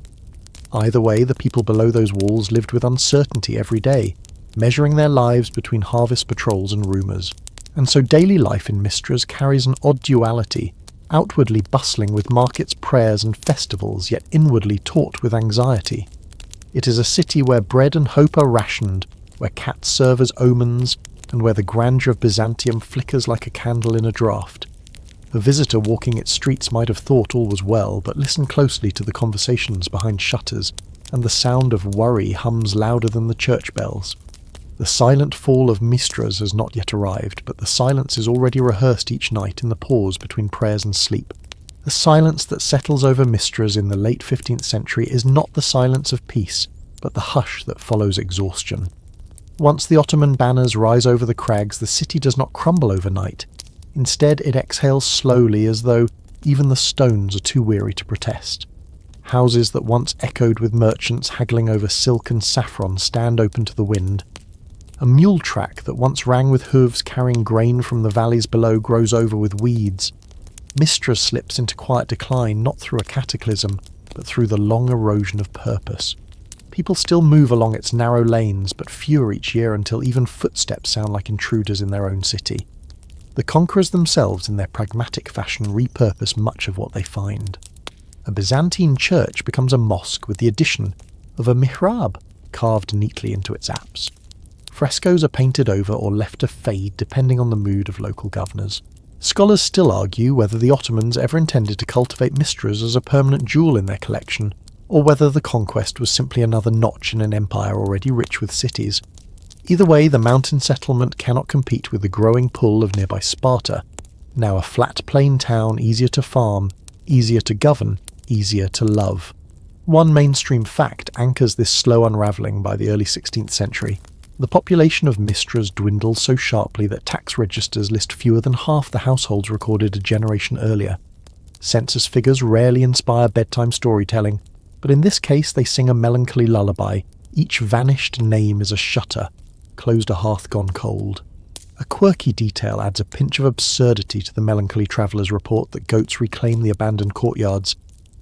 S1: Either way, the people below those walls lived with uncertainty every day, measuring their lives between harvest patrols and rumours. And so daily life in Mystras carries an odd duality, outwardly bustling with markets, prayers and festivals, yet inwardly taut with anxiety. It is a city where bread and hope are rationed, where cats serve as omens, and where the grandeur of Byzantium flickers like a candle in a draught. A visitor walking its streets might have thought all was well, but listen closely to the conversations behind shutters, and the sound of worry hums louder than the church bells. The silent fall of Mystras has not yet arrived, but the silence is already rehearsed each night in the pause between prayers and sleep. The silence that settles over Mystras in the late 15th century is not the silence of peace, but the hush that follows exhaustion. Once the Ottoman banners rise over the crags, the city does not crumble overnight. Instead, it exhales slowly, as though even the stones are too weary to protest. Houses that once echoed with merchants haggling over silk and saffron stand open to the wind. A mule track that once rang with hooves carrying grain from the valleys below grows over with weeds. Mystras slips into quiet decline not through a cataclysm, but through the long erosion of purpose. People still move along its narrow lanes, but fewer each year until even footsteps sound like intruders in their own city. The conquerors themselves, in their pragmatic fashion, repurpose much of what they find. A Byzantine church becomes a mosque with the addition of a mihrab carved neatly into its apse. Frescoes are painted over or left to fade depending on the mood of local governors. Scholars still argue whether the Ottomans ever intended to cultivate Mystras as a permanent jewel in their collection, or whether the conquest was simply another notch in an empire already rich with cities. Either way, the mountain settlement cannot compete with the growing pull of nearby Sparta, now a flat plain town easier to farm, easier to govern, easier to love. One mainstream fact anchors this slow unravelling by the early 16th century. The population of Mystras dwindles so sharply that tax registers list fewer than half the households recorded a generation earlier. Census figures rarely inspire bedtime storytelling, but in this case they sing a melancholy lullaby. Each vanished name is a shutter, closed a hearth gone cold. A quirky detail adds a pinch of absurdity to the melancholy travellers' report that goats reclaim the abandoned courtyards,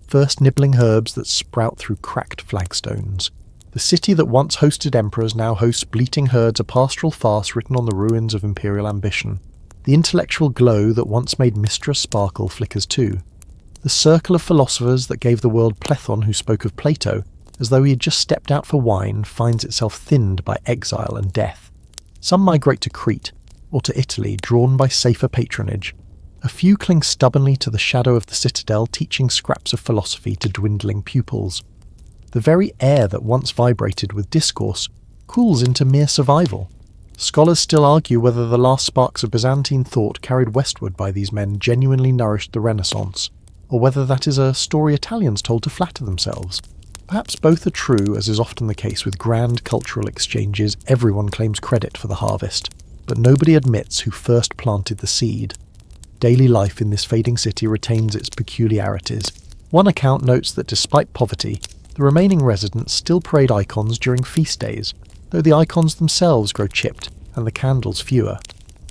S1: first nibbling herbs that sprout through cracked flagstones. The city that once hosted emperors now hosts bleating herds, a pastoral farce written on the ruins of imperial ambition. The intellectual glow that once made Mystras sparkle flickers too. The circle of philosophers that gave the world Plethon, who spoke of Plato, as though he had just stepped out for wine, finds itself thinned by exile and death. Some migrate to Crete, or to Italy, drawn by safer patronage. A few cling stubbornly to the shadow of the citadel, teaching scraps of philosophy to dwindling pupils. The very air that once vibrated with discourse cools into mere survival. Scholars still argue whether the last sparks of Byzantine thought carried westward by these men genuinely nourished the Renaissance, or whether that is a story Italians told to flatter themselves. Perhaps both are true, as is often the case with grand cultural exchanges. Everyone claims credit for the harvest, but nobody admits who first planted the seed. Daily life in this fading city retains its peculiarities. One account notes that despite poverty, the remaining residents still parade icons during feast days, though the icons themselves grow chipped and the candles fewer.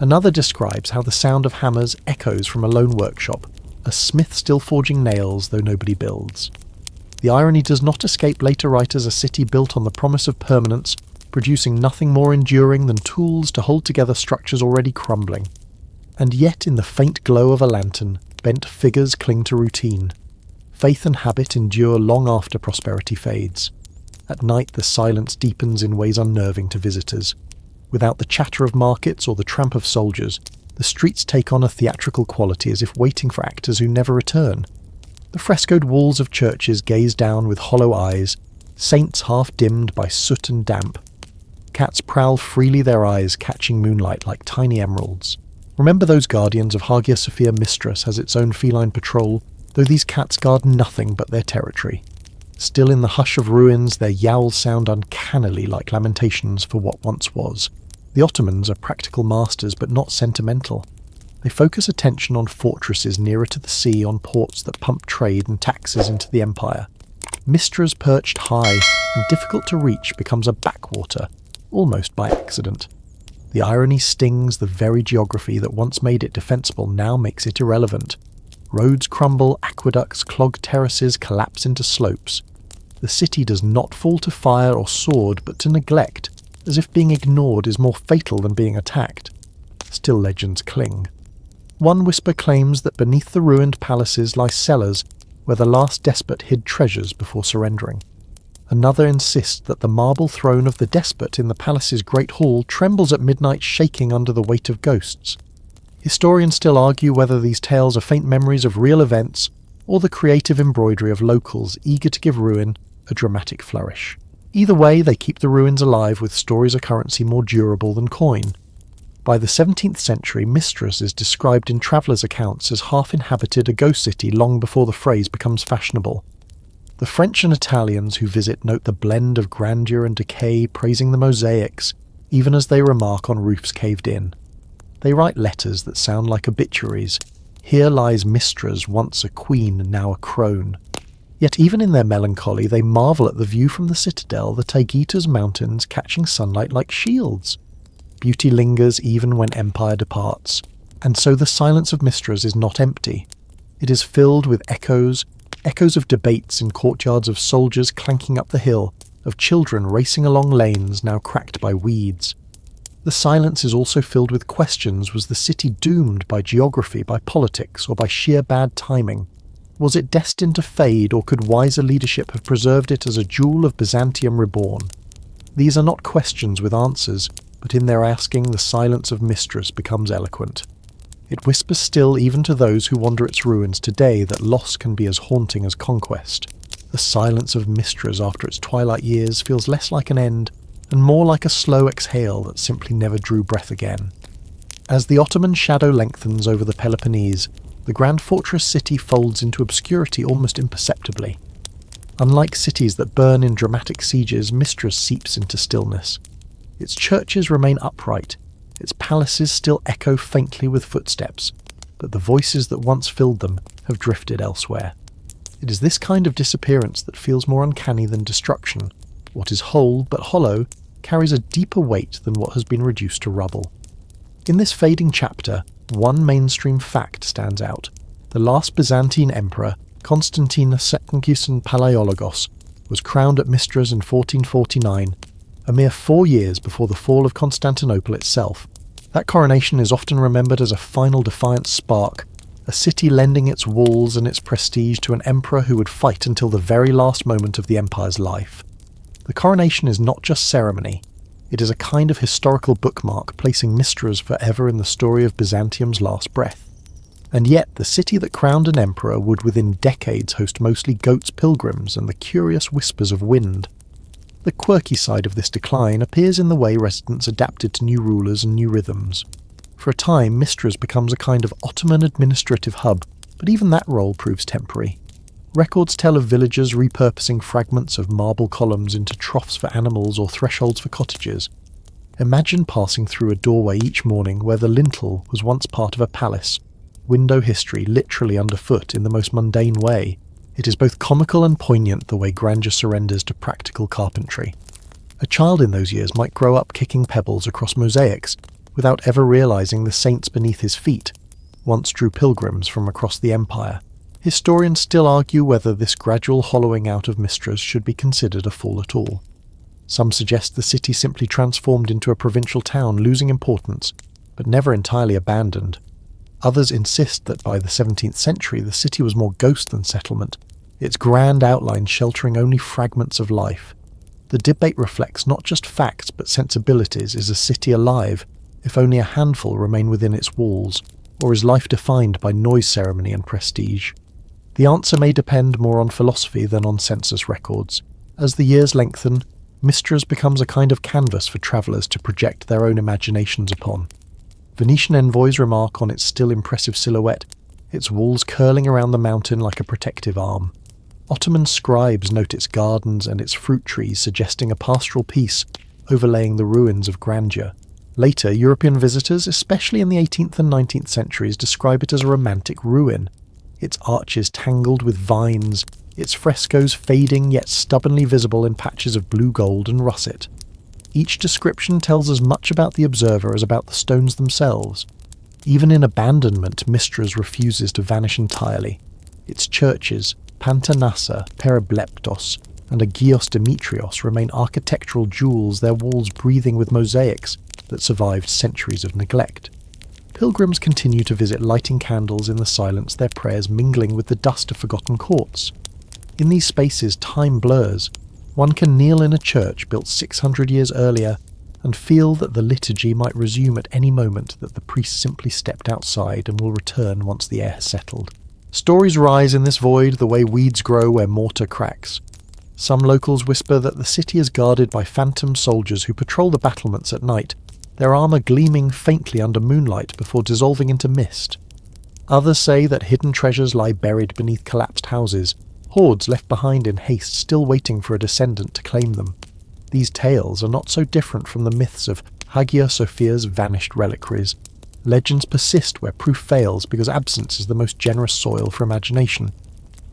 S1: Another describes how the sound of hammers echoes from a lone workshop, a smith still forging nails though nobody builds. The irony does not escape later writers: a city built on the promise of permanence, producing nothing more enduring than tools to hold together structures already crumbling. And yet in the faint glow of a lantern, bent figures cling to routine. Faith and habit endure long after prosperity fades. At night the silence deepens in ways unnerving to visitors. Without the chatter of markets or the tramp of soldiers, the streets take on a theatrical quality, as if waiting for actors who never return. The frescoed walls of churches gaze down with hollow eyes, saints half dimmed by soot and damp. Cats prowl freely, their eyes catching moonlight like tiny emeralds. Remember those guardians of Hagia Sophia. Mystras has its own feline patrol, though these cats guard nothing but their territory. Still in the hush of ruins, their yowls sound uncannily like lamentations for what once was. The Ottomans are practical masters, but not sentimental. They focus attention on fortresses nearer to the sea, on ports that pump trade and taxes into the empire. Mystras, perched high and difficult to reach, becomes a backwater, almost by accident. The irony stings. The very geography that once made it defensible now makes it irrelevant. Roads crumble, aqueducts clog terraces, collapse into slopes. The city does not fall to fire or sword, but to neglect, as if being ignored is more fatal than being attacked. Still legends cling. One whisper claims that beneath the ruined palaces lie cellars where the last despot hid treasures before surrendering. Another insists that the marble throne of the despot in the palace's great hall trembles at midnight, shaking under the weight of ghosts. Historians still argue whether these tales are faint memories of real events or the creative embroidery of locals eager to give ruin a dramatic flourish. Either way, they keep the ruins alive with stories of currency more durable than coin. By the 17th century, Mystras is described in travellers' accounts as half-inhabited, a ghost city long before the phrase becomes fashionable. The French and Italians who visit note the blend of grandeur and decay, praising the mosaics, even as they remark on roofs caved in. They write letters that sound like obituaries. Here lies Mystras, once a queen, now a crone. Yet even in their melancholy, they marvel at the view from the citadel, the Taygeta's mountains catching sunlight like shields. Beauty lingers even when empire departs, and so the silence of Mystras is not empty. It is filled with echoes of debates in courtyards, of soldiers clanking up the hill, of children racing along lanes now cracked by weeds. The silence is also filled with questions. Was the city doomed by geography, by politics, or by sheer bad timing? Was it destined to fade, or could wiser leadership have preserved it as a jewel of Byzantium reborn? These are not questions with answers, but in their asking, the silence of Mystras becomes eloquent. It whispers still even to those who wander its ruins today that loss can be as haunting as conquest. The silence of Mystras after its twilight years feels less like an end, and more like a slow exhale that simply never drew breath again. As the Ottoman shadow lengthens over the Peloponnese, the grand fortress city folds into obscurity almost imperceptibly. Unlike cities that burn in dramatic sieges, Mystras seeps into stillness. Its churches remain upright, its palaces still echo faintly with footsteps, but the voices that once filled them have drifted elsewhere. It is this kind of disappearance that feels more uncanny than destruction. What is whole but hollow carries a deeper weight than what has been reduced to rubble. In this fading chapter, one mainstream fact stands out. The last Byzantine emperor, Constantinos II Palaiologos, was crowned at Mystras in 1449, a mere 4 years before the fall of Constantinople itself. That coronation is often remembered as a final defiant spark, a city lending its walls and its prestige to an emperor who would fight until the very last moment of the empire's life. The coronation is not just ceremony, it is a kind of historical bookmark, placing Mystras forever in the story of Byzantium's last breath. And yet, the city that crowned an emperor would within decades host mostly goats, pilgrims, and the curious whispers of wind. The quirky side of this decline appears in the way residents adapted to new rulers and new rhythms. For a time, Mystras becomes a kind of Ottoman administrative hub, but even that role proves temporary. Records tell of villagers repurposing fragments of marble columns into troughs for animals or thresholds for cottages. Imagine passing through a doorway each morning where the lintel was once part of a palace, window history literally underfoot in the most mundane way. It is both comical and poignant the way grandeur surrenders to practical carpentry. A child in those years might grow up kicking pebbles across mosaics without ever realizing the saints beneath his feet once drew pilgrims from across the empire. Historians still argue whether this gradual hollowing out of Mystras should be considered a fall at all. Some suggest the city simply transformed into a provincial town, losing importance, but never entirely abandoned. Others insist that by the 17th century the city was more ghost than settlement, its grand outline sheltering only fragments of life. The debate reflects not just facts but sensibilities. Is a city alive if only a handful remain within its walls, or is life defined by noise, ceremony and prestige? The answer may depend more on philosophy than on census records. As the years lengthen, Mystras becomes a kind of canvas for travellers to project their own imaginations upon. Venetian envoys remark on its still impressive silhouette, its walls curling around the mountain like a protective arm. Ottoman scribes note its gardens and its fruit trees, suggesting a pastoral peace overlaying the ruins of grandeur. Later, European visitors, especially in the 18th and 19th centuries, describe it as a romantic ruin, its arches tangled with vines, its frescoes fading yet stubbornly visible in patches of blue gold and russet. Each description tells as much about the observer as about the stones themselves. Even in abandonment, Mystras refuses to vanish entirely. Its churches, Pantanassa, Peribleptos, and Agios Demetrios, remain architectural jewels, their walls breathing with mosaics that survived centuries of neglect. Pilgrims continue to visit, lighting candles in the silence, their prayers mingling with the dust of forgotten courts. In these spaces, time blurs. One can kneel in a church built 600 years earlier and feel that the liturgy might resume at any moment, that the priest simply stepped outside and will return once the air has settled. Stories rise in this void the way weeds grow where mortar cracks. Some locals whisper that the city is guarded by phantom soldiers who patrol the battlements at night, their armour gleaming faintly under moonlight before dissolving into mist. Others say that hidden treasures lie buried beneath collapsed houses, hoards left behind in haste still waiting for a descendant to claim them. These tales are not so different from the myths of Hagia Sophia's vanished reliquaries. Legends persist where proof fails because absence is the most generous soil for imagination.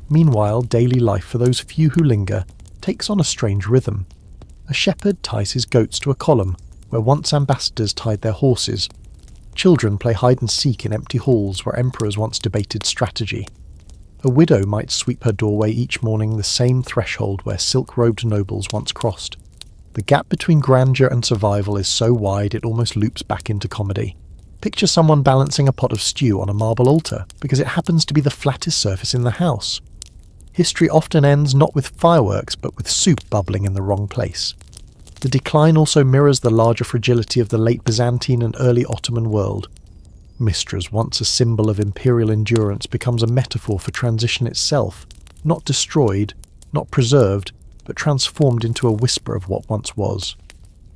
S1: Meanwhile, daily life for those few who linger takes on a strange rhythm. A shepherd ties his goats to a column where once ambassadors tied their horses. Children play hide-and-seek in empty halls where emperors once debated strategy. A widow might sweep her doorway each morning, the same threshold where silk-robed nobles once crossed. The gap between grandeur and survival is so wide it almost loops back into comedy. Picture someone balancing a pot of stew on a marble altar because it happens to be the flattest surface in the house. History often ends not with fireworks but with soup bubbling in the wrong place. The decline also mirrors the larger fragility of the late Byzantine and early Ottoman world. Mystras, once a symbol of imperial endurance, becomes a metaphor for transition itself, not destroyed, not preserved, but transformed into a whisper of what once was.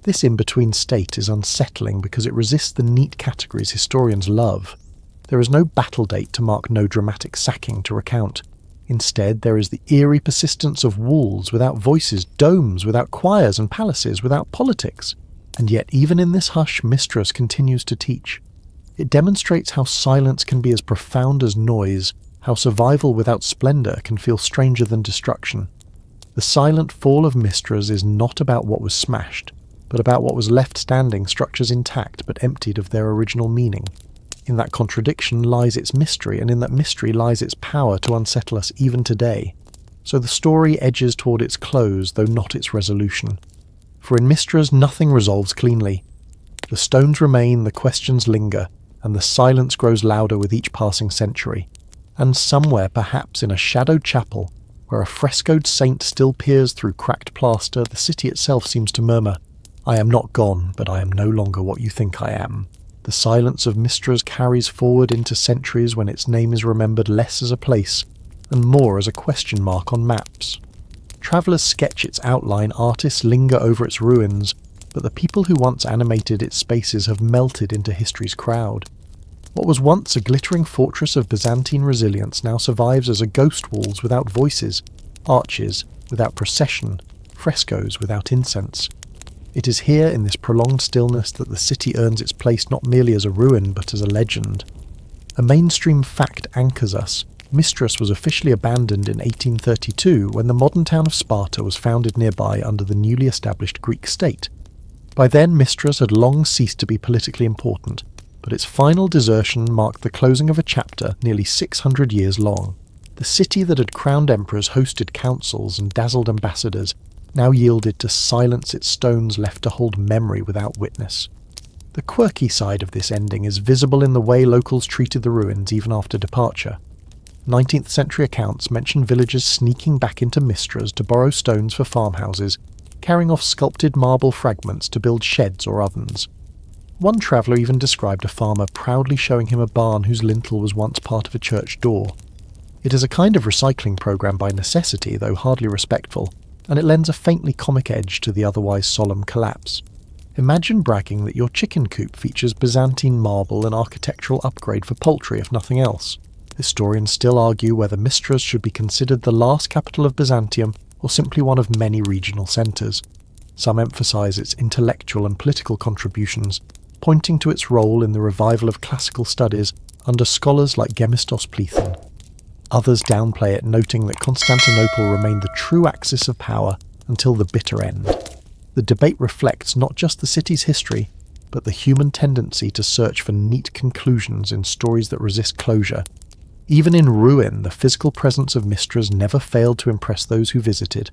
S1: This in-between state is unsettling because it resists the neat categories historians love. There is no battle date to mark, no dramatic sacking to recount. Instead, there is the eerie persistence of walls without voices, domes without choirs, and palaces without politics. And yet, even in this hush, Mystras continues to teach. It demonstrates how silence can be as profound as noise, how survival without splendour can feel stranger than destruction. The silent fall of Mystras is not about what was smashed, but about what was left standing, structures intact but emptied of their original meaning. In that contradiction lies its mystery, and in that mystery lies its power to unsettle us even today. So the story edges toward its close, though not its resolution. For in Mystras nothing resolves cleanly. The stones remain, the questions linger, and the silence grows louder with each passing century. And somewhere, perhaps in a shadowed chapel, where a frescoed saint still peers through cracked plaster, the city itself seems to murmur, "I am not gone, but I am no longer what you think I am." The silence of Mystras carries forward into centuries when its name is remembered less as a place and more as a question mark on maps. Travellers sketch its outline, artists linger over its ruins, but the people who once animated its spaces have melted into history's crowd. What was once a glittering fortress of Byzantine resilience now survives as a ghost, walls without voices, arches without procession, frescoes without incense. It is here, in this prolonged stillness, that the city earns its place not merely as a ruin, but as a legend. A mainstream fact anchors us. Mystras was officially abandoned in 1832 when the modern town of Sparta was founded nearby under the newly established Greek state. By then, Mystras had long ceased to be politically important, but its final desertion marked the closing of a chapter nearly 600 years long. The city that had crowned emperors, hosted councils, and dazzled ambassadors now yielded to silence, its stones left to hold memory without witness. The quirky side of this ending is visible in the way locals treated the ruins even after departure. 19th century accounts mention villagers sneaking back into Mystras to borrow stones for farmhouses, carrying off sculpted marble fragments to build sheds or ovens. One traveller even described a farmer proudly showing him a barn whose lintel was once part of a church door. It is a kind of recycling program by necessity, though hardly respectful. and it lends a faintly comic edge to the otherwise solemn collapse. Imagine bragging that your chicken coop features Byzantine marble, an architectural upgrade for poultry if nothing else. Historians still argue whether Mystras should be considered the last capital of Byzantium or simply one of many regional centres. Some emphasise its intellectual and political contributions, pointing to its role in the revival of classical studies under scholars like Gemistos Plethen. Others downplay it, noting that Constantinople remained the true axis of power until the bitter end. The debate reflects not just the city's history, but the human tendency to search for neat conclusions in stories that resist closure. Even in ruin, the physical presence of Mystras never failed to impress those who visited.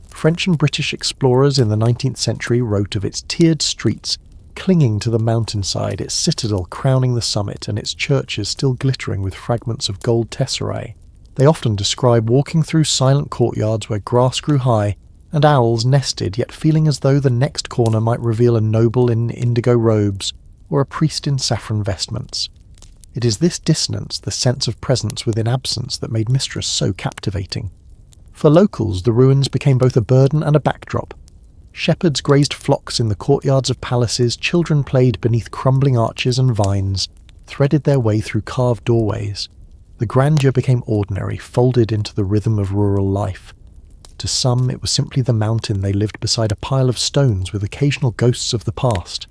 S1: French and British explorers in the 19th century wrote of its tiered streets clinging to the mountainside, its citadel crowning the summit, and its churches still glittering with fragments of gold tesserae. They often describe walking through silent courtyards where grass grew high and owls nested, yet feeling as though the next corner might reveal a noble in indigo robes or a priest in saffron vestments. It is this dissonance, the sense of presence within absence, that made Mystras so captivating. For locals, the ruins became both a burden and a backdrop. Shepherds grazed flocks in the courtyards of palaces, children played beneath crumbling arches and vines, threaded their way through carved doorways. The grandeur became ordinary, folded into the rhythm of rural life. To some, it was simply the mountain they lived beside, a pile of stones with occasional ghosts of the past.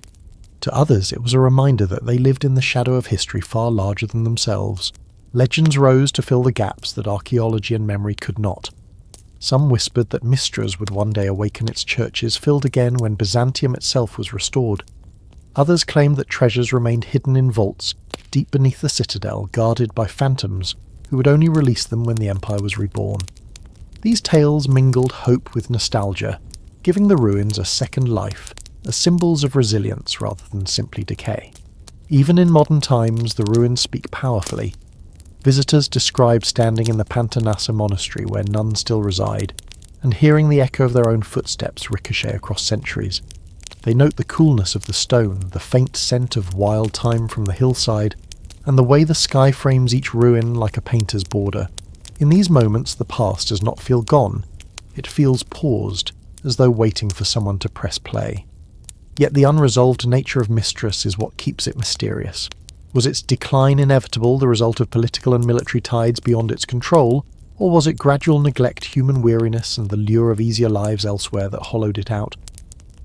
S1: To others, it was a reminder that they lived in the shadow of history far larger than themselves. Legends rose to fill the gaps that archaeology and memory could not. Some whispered that Mystras would one day awaken its churches, filled again when Byzantium itself was restored. Others claimed that treasures remained hidden in vaults, deep beneath the citadel, guarded by phantoms who would only release them when the empire was reborn. These tales mingled hope with nostalgia, giving the ruins a second life, as symbols of resilience rather than simply decay. Even in modern times, the ruins speak powerfully. Visitors describe standing in the Pantanassa monastery where nuns still reside, and hearing the echo of their own footsteps ricochet across centuries. They note the coolness of the stone, the faint scent of wild thyme from the hillside, and the way the sky frames each ruin like a painter's border. In these moments, the past does not feel gone. It feels paused, as though waiting for someone to press play. Yet the unresolved nature of Mystras is what keeps it mysterious. Was its decline inevitable, the result of political and military tides beyond its control, or was it gradual neglect, human weariness, and the lure of easier lives elsewhere that hollowed it out?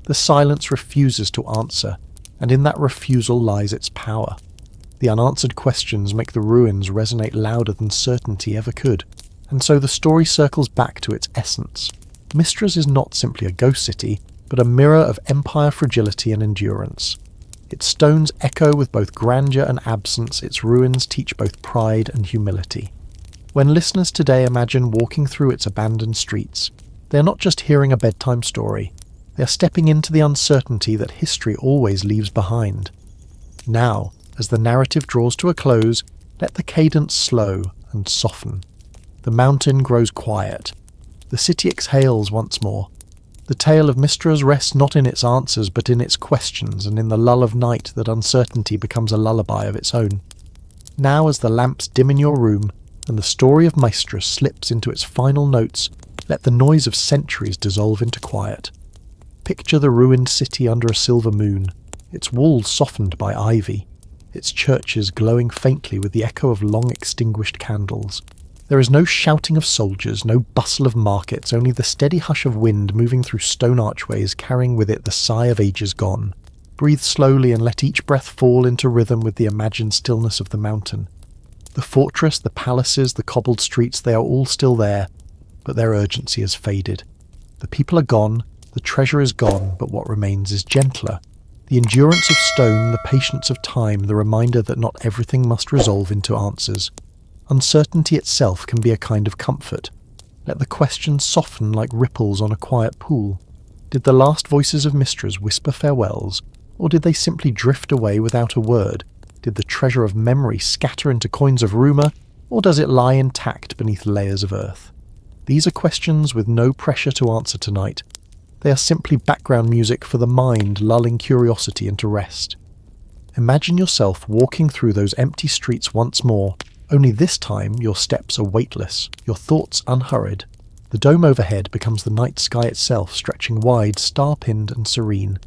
S1: The silence refuses to answer, and in that refusal lies its power. The unanswered questions make the ruins resonate louder than certainty ever could, and so the story circles back to its essence. Mystras is not simply a ghost city, but a mirror of empire fragility and endurance. Its stones echo with both grandeur and absence, its ruins teach both pride and humility. When listeners today imagine walking through its abandoned streets, they are not just hearing a bedtime story, they are stepping into the uncertainty that history always leaves behind. Now, as the narrative draws to a close, let the cadence slow and soften. The mountain grows quiet. The city exhales once more. The tale of Mystras rests not in its answers, but in its questions, and in the lull of night that uncertainty becomes a lullaby of its own. Now, as the lamps dim in your room, and the story of Mystras slips into its final notes, let the noise of centuries dissolve into quiet. Picture the ruined city under a silver moon, its walls softened by ivy, its churches glowing faintly with the echo of long-extinguished candles. There is no shouting of soldiers, no bustle of markets, only the steady hush of wind moving through stone archways, carrying with it the sigh of ages gone. Breathe slowly and let each breath fall into rhythm with the imagined stillness of the mountain. The fortress, the palaces, the cobbled streets, they are all still there, but their urgency has faded. The people are gone, the treasure is gone, but what remains is gentler. The endurance of stone, the patience of time, the reminder that not everything must resolve into answers. Uncertainty itself can be a kind of comfort. Let the questions soften like ripples on a quiet pool. Did the last voices of Mystras whisper farewells, or did they simply drift away without a word? Did the treasure of memory scatter into coins of rumour, or does it lie intact beneath layers of earth? These are questions with no pressure to answer tonight. They are simply background music for the mind, lulling curiosity into rest. Imagine yourself walking through those empty streets once more, only this time your steps are weightless, your thoughts unhurried. The dome overhead becomes the night sky itself, stretching wide, star-pinned and serene.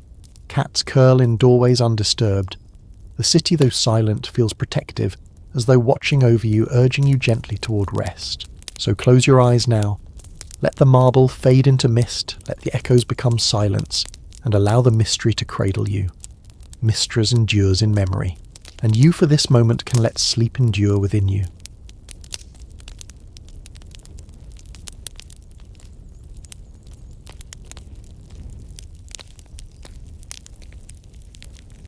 S1: Cats curl in doorways undisturbed. The city, though silent, feels protective, as though watching over you, urging you gently toward rest. So close your eyes now. Let the marble fade into mist, let the echoes become silence, and allow the mystery to cradle you. Mystras endures in memory, and you for this moment can let sleep endure within you.